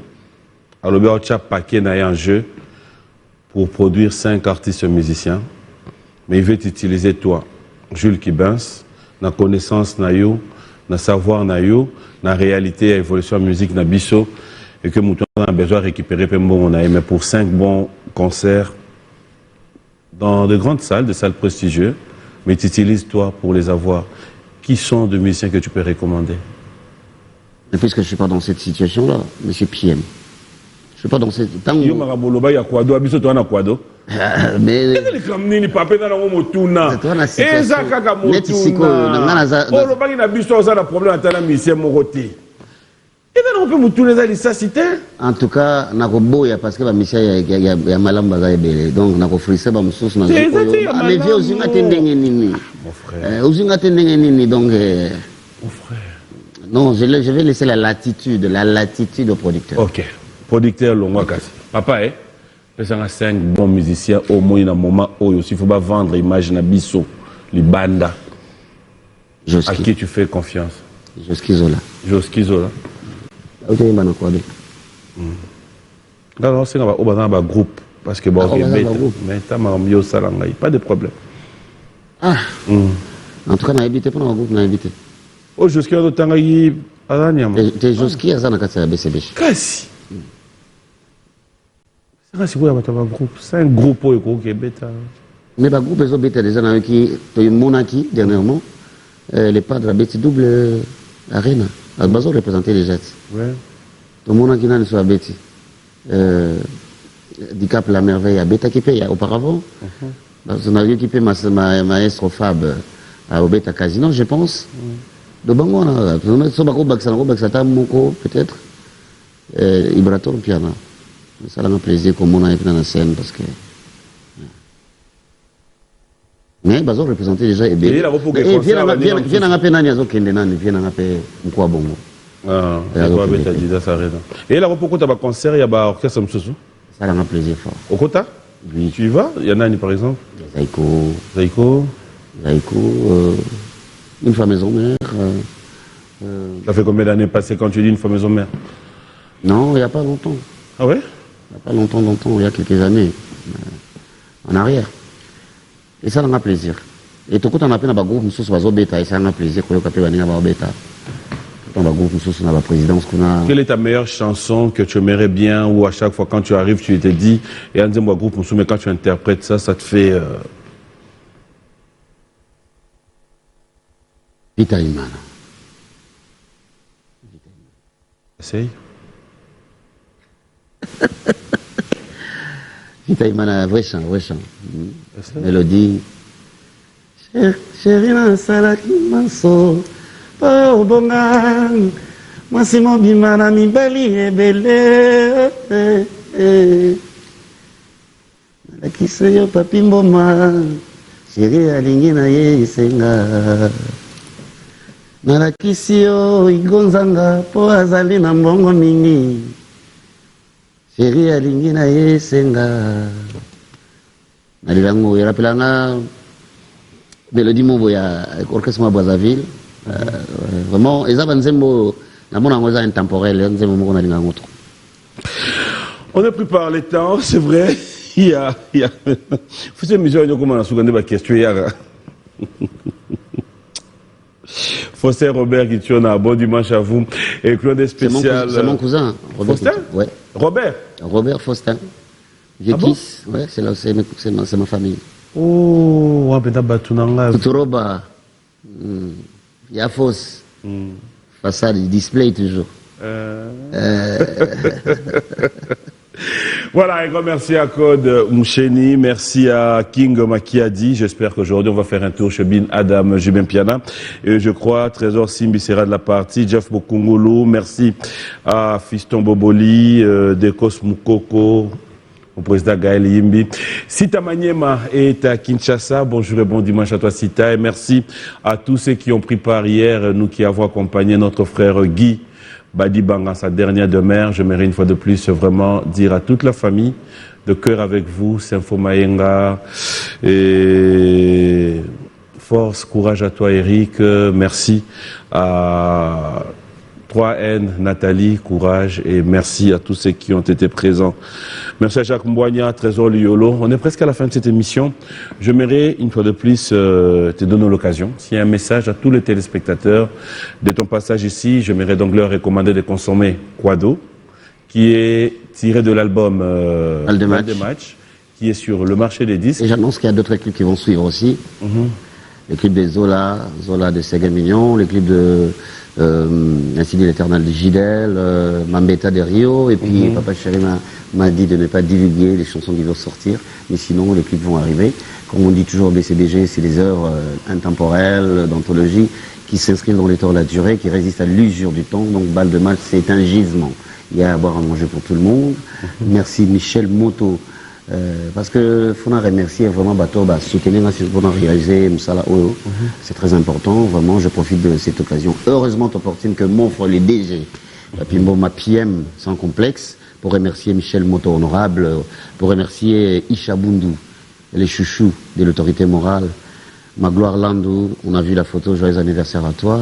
à l'obéa Tchap Paquet n'a un jeu pour produire 5 artistes musiciens, mais il veut t'utiliser toi, Jules Kibens, na connaissance na yo, na savoir na yo, na réalité, évolution de musique na biso, et que Moutoumou a besoin de récupérer mais pour 5 bons concerts, dans de grandes salles, des salles prestigieuses, mais tu utilises toi pour les avoir. Qui sont de musiciens que tu peux recommander? Mais puisque je ne suis pas dans cette situation-là, M. PM. Je ne suis pas dans cette... Yo maraboloba ya kwado, abiso to na kwado. Mais... les kamnini papa na ngo motuna. Eza kaka motuna. Oh lo bangi na biso za na problème atana musicien moroté. En tout cas, nakoboya parce que il y a malamba za ebele. Donc nakofrisa ba mususu na mais vieux ozinga tendenge nini. Mon frère. Ozinga tendenge nini donc mon frère. Non, je vais laisser la latitude au producteur. OK. Producteur Longwa Kasi. Papa ça a 5 bons musiciens au moins dans moment où il faut pas vendre image na biso, les bandas. À qui tu fais confiance? Joski Zola. Ok, alors c'est un groupe parce que bon, mais pas de problème. Ah. En tout cas, on a habité pour un groupe, on a habité. Oh, Joski a d'autant que t'es Joski à Zanakata BCB. Kasi. C'est un groupe, c'est un groupe qui est bêta. Mais le groupe est bêta déjà dans qui Monaki dernièrement, les padres bêta double arena. À Bazo représentait les Jets. Ouais. Tout le monde qui n'a pas bêti. Dicap la merveille à bêta qui paye auparavant. Parce qu'on a vu qui paye maestro Fab à Obeta Casino, je pense. De Bango, on a Sobako Baxata Moko, peut-être. Ibrator Piana. Ça a un plaisir comme on a été dans la scène parce que. Mais Bazo représentait déjà et bien. Viens à Penani à Zokendenani, viens à Mkwabongo. Ah, et là, pourquoi tu as un concert, il y a un orchestre Msousou? Ça a un plaisir fort. Au Kota? Oui. Tu y vas? Il y en a une par exemple? Zaïko, une fois maison mère. Ça fait combien d'années passées quand tu dis une fois maison mère? Non, il n'y a pas longtemps. Ah ouais? Il n'y a pas longtemps, il y a quelques années. En arrière. Et ça a un plaisir. Et tout quand on appelle un groupe, nous sommes bêta, et ça a un plaisir qu'on a appelé un bêta. Quelle est ta meilleure chanson que tu aimerais bien ou à chaque fois quand tu arrives tu te dis et un groupe mais quand tu interprètes ça, ça te fait Vita Imana. Essaye. Vita Imana, vrai chant. Mélodie. Chérie Salaki Manso. Oh bongan, moi c'est mon bimana mi bali et belle. La qui se yo papi mboma, chérie alingi na ye isenga. Na la kisi yo igonzanga po azali na mbongo mingi. Chérie alingi na ye isenga. Na lilango yarapelanga Mélodie Moboya, orchestre ma Brazzaville. Vraiment, on a pris par les temps, c'est vrai. Il y a. Faut se mesurer comment on a souvent des questions hier. Faustin Robert qui tue, un bon dimanche à vous. Et Claude spécial. C'est mon cousin. Faustin? Ouais. Robert Faustin. Vieux Kiss, ouais, c'est ma famille. Oh, Wabeda Batunanga. Kuturoba. Yafos. Façade, il display toujours. Voilà, un grand merci à Code Moucheni, merci à King Makiadi. J'espère qu'aujourd'hui on va faire un tour chez Bin Adam Jubin Piana. Et je crois Trésor Simbi sera de la partie. Jeff Bokungolo, merci à Fiston Boboli, Dekos Moukoko, au président Gaël Yimbi. Sita Maniema est à Kinshasa. Bonjour et bon dimanche à toi Sita. Et merci à tous ceux qui ont pris part hier, nous qui avons accompagné notre frère Guy Badi Banga, sa dernière demeure. J'aimerais une fois de plus vraiment dire à toute la famille, de cœur avec vous, Sinfo Mayenga, et force, courage à toi Eric, merci à 3N, Nathalie, courage, et merci à tous ceux qui ont été présents. Merci à Jacques Mbouania, Trésor Liolo. On est presque à la fin de cette émission. J'aimerais, une fois de plus, te donner l'occasion. S'il y a un message à tous les téléspectateurs de ton passage ici, j'aimerais donc leur recommander de consommer Quado, qui est tiré de l'album Mal de match, qui est sur le marché des disques. Et j'annonce qu'il y a d'autres clips qui vont suivre aussi. Les clips des Zola de Sega Mignon, les clips de ainsi dit l'éternel de Gidel, Mambetta de Rio, et puis Papa Chéri m'a dit de ne pas divulguer les chansons qui vont sortir, mais sinon les clips vont arriver. Comme on dit toujours au BCBG, c'est des œuvres intemporelles, d'anthologie, qui s'inscrivent dans les temps de la durée, qui résistent à l'usure du temps. Donc Balle de Match, c'est un gisement. Il y a à boire, à manger pour tout le monde. Merci Michel Moto. Parce que faut remercier vraiment Bato, soutenir pour réaliser Moussala Oyo. C'est très important, vraiment, je profite de cette occasion. Heureusement opportune que m'offre les DG. Pimbo ma PM sans complexe, pour remercier Michel Moto honorable, pour remercier Isha Bundu, les chouchous de l'autorité morale, Magloire Landou, on a vu la photo, joyeux anniversaire à toi.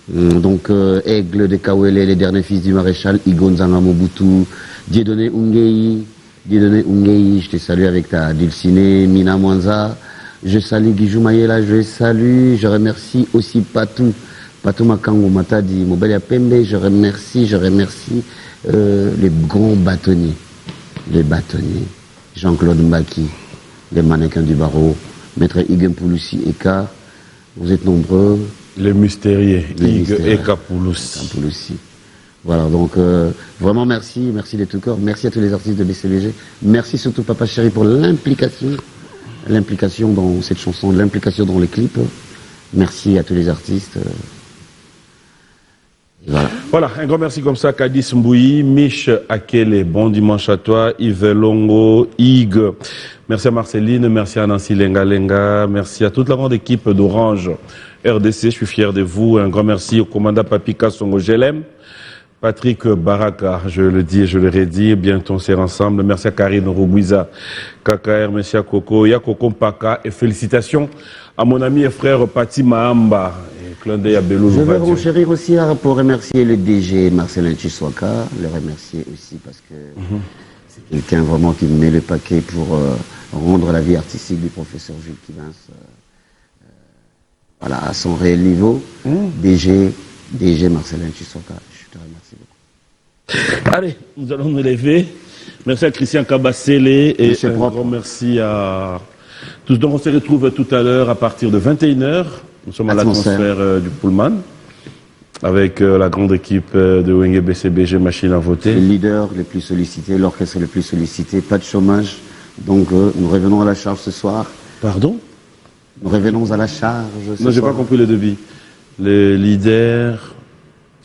Donc Aigle de Kawele, les derniers fils du maréchal, Igonzanga Mobutu, Dieudonné Ungei, je te salue avec ta dulcinée, Mina Mwanza, je salue Guijou Mayela, je remercie aussi Patou Makango Matadi, Mobile Pembe, je remercie les grands bâtonniers, Jean-Claude Mbaki, les mannequins du barreau, Maître Higuem Pouloussi Eka, vous êtes nombreux. Les mystérieux, Higuem Eka Pouloussi. Voilà, donc vraiment merci de tout cœur, merci à tous les artistes de BCBG, merci surtout Papa Chéri pour l'implication dans cette chanson, l'implication dans les clips, merci à tous les artistes. Voilà, un grand merci comme ça, Kadis Mbouyi, Mich Akele, bon dimanche à toi, Yves Longo, Hugues, merci à Marceline, merci à Nancy Lenga, merci à toute la grande équipe d'Orange RDC, je suis fier de vous, un grand merci au commandant Papika Songo Gelem, Patrick Baraka, je le dis et je le redis, bientôt on sera ensemble. Merci à Karine Roubouiza, KKR, merci à Coco, Yakoko Mpaka, et félicitations à mon ami et frère Pati Mahamba. Et clin d'œil à Belou. Je veux renchérir aussi pour remercier le DG Marcelin Chiswaka, le remercier aussi parce que c'est quelqu'un vraiment qui met le paquet pour rendre la vie artistique du professeur Jules Kivins voilà, à son réel niveau. DG Marcelin Chiswaka. Merci beaucoup. Allez, nous allons nous lever. Merci à Christian Kabassele et un grand merci à tous. Donc on se retrouve tout à l'heure à partir de 21h. Nous sommes à l'atmosphère du Pullman avec la grande équipe de Wenge BCBG Machine à voter. Les leaders les plus sollicités, l'orchestre le plus sollicité, pas de chômage. Donc nous revenons à la charge ce soir. Pardon? Nous revenons à la charge ce soir. Non, j'ai pas compris le devis. Les leaders...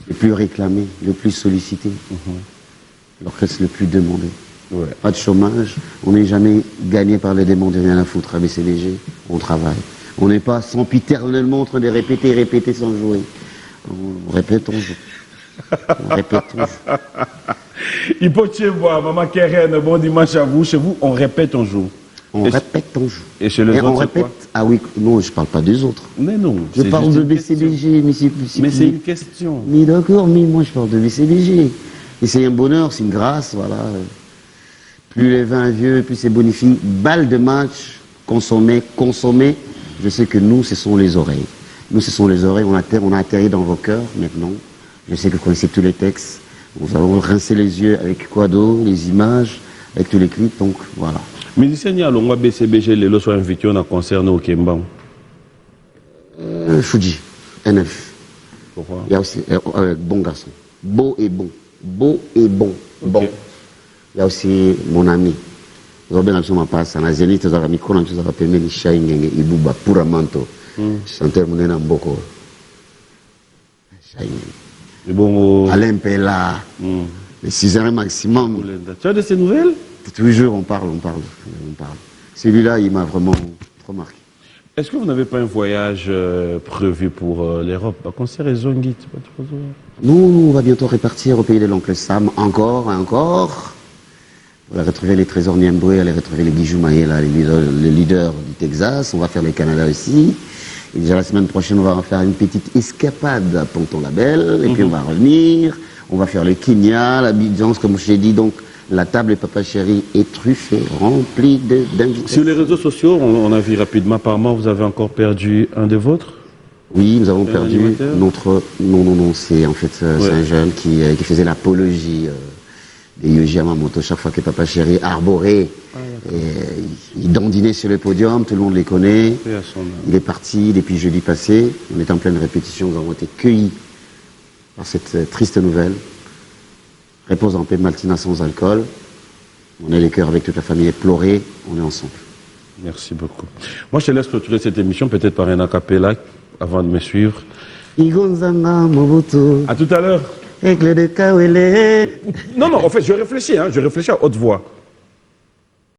Le plus réclamé, le plus sollicité, l'orchestre le plus demandé. Ouais. Pas de chômage, on n'est jamais gagné par les démons de rien à foutre à BCBG, on travaille. On n'est pas sempiternellement en train de répéter sans jouer. On répète, on joue. On répète, on joue. Il faut chez voir, Maman Keren, bon dimanche à vous. Chez vous, on répète, on joue. On répète, on joue. Et chez les autres, on répète. Ah oui, non, je parle pas des autres. Mais non. Je parle de BCBG, mais c'est une question. Mais d'accord, mais moi je parle de BCBG. Et c'est un bonheur, c'est une grâce, voilà. Plus les vins vieux, plus c'est bonifié. Balle de match, consommer. Je sais que nous, ce sont les oreilles. Nous, ce sont les oreilles. On a atterri dans vos cœurs maintenant. Je sais que vous connaissez tous les textes. Nous allons rincer les yeux avec Quado, les images, avec tous les clips. Donc voilà. Musicien Yalongwa BCBG, les lots sont invités à un concert au Kemba. Fuji, NF. Pourquoi? Il y a aussi bon garçon. Beau et bon. Beau et bon. Okay. Bon. Il y a aussi mon ami. Robin Absoma passe à la Zénith, à la micro, à la Pemeni Shaingenge, Ibuba, Puramanto. Chanteur Mounena Mboko. Bon, Alain Pella. Les 6 heures maximum. Tu as de ces nouvelles? Toujours, on parle. Celui-là, il m'a vraiment trop marqué. Est-ce que vous n'avez pas un voyage prévu pour l'Europe? Concert et Zongi, c'est pas trop. Nous, on va bientôt repartir au pays de l'oncle Sam, encore. On va retrouver les trésors Niamboué, aller retrouver les Guijou Maïla, les leaders du Texas. On va faire le Canada aussi. Et déjà la semaine prochaine, on va faire une petite escapade à Ponton Label. Et puis on va revenir. On va faire le Kenya, l'Abidjan, comme je t'ai dit. Donc la table Papa Chéri est truffée, remplie d'invitations. Sur les réseaux sociaux, on a vu rapidement, apparemment, vous avez encore perdu un des vôtres? Oui, nous avons perdu notre... Non, c'est en fait c'est un jeune qui faisait l'apologie des Yoji Yamamoto. Chaque fois que Papa Chéri arborait, il dandinait sur le podium, tout le monde les connaît. Il est parti depuis jeudi passé. On est en pleine répétition, nous avons été cueillis par cette triste nouvelle. Repose en paix, Maltina sans alcool. On est les cœurs avec toute la famille éplorée, on est ensemble. Merci beaucoup. Moi, je te laisse clôturer cette émission, peut-être par un acapella, avant de me suivre. À tout à l'heure. Non, en fait, je réfléchis à haute voix.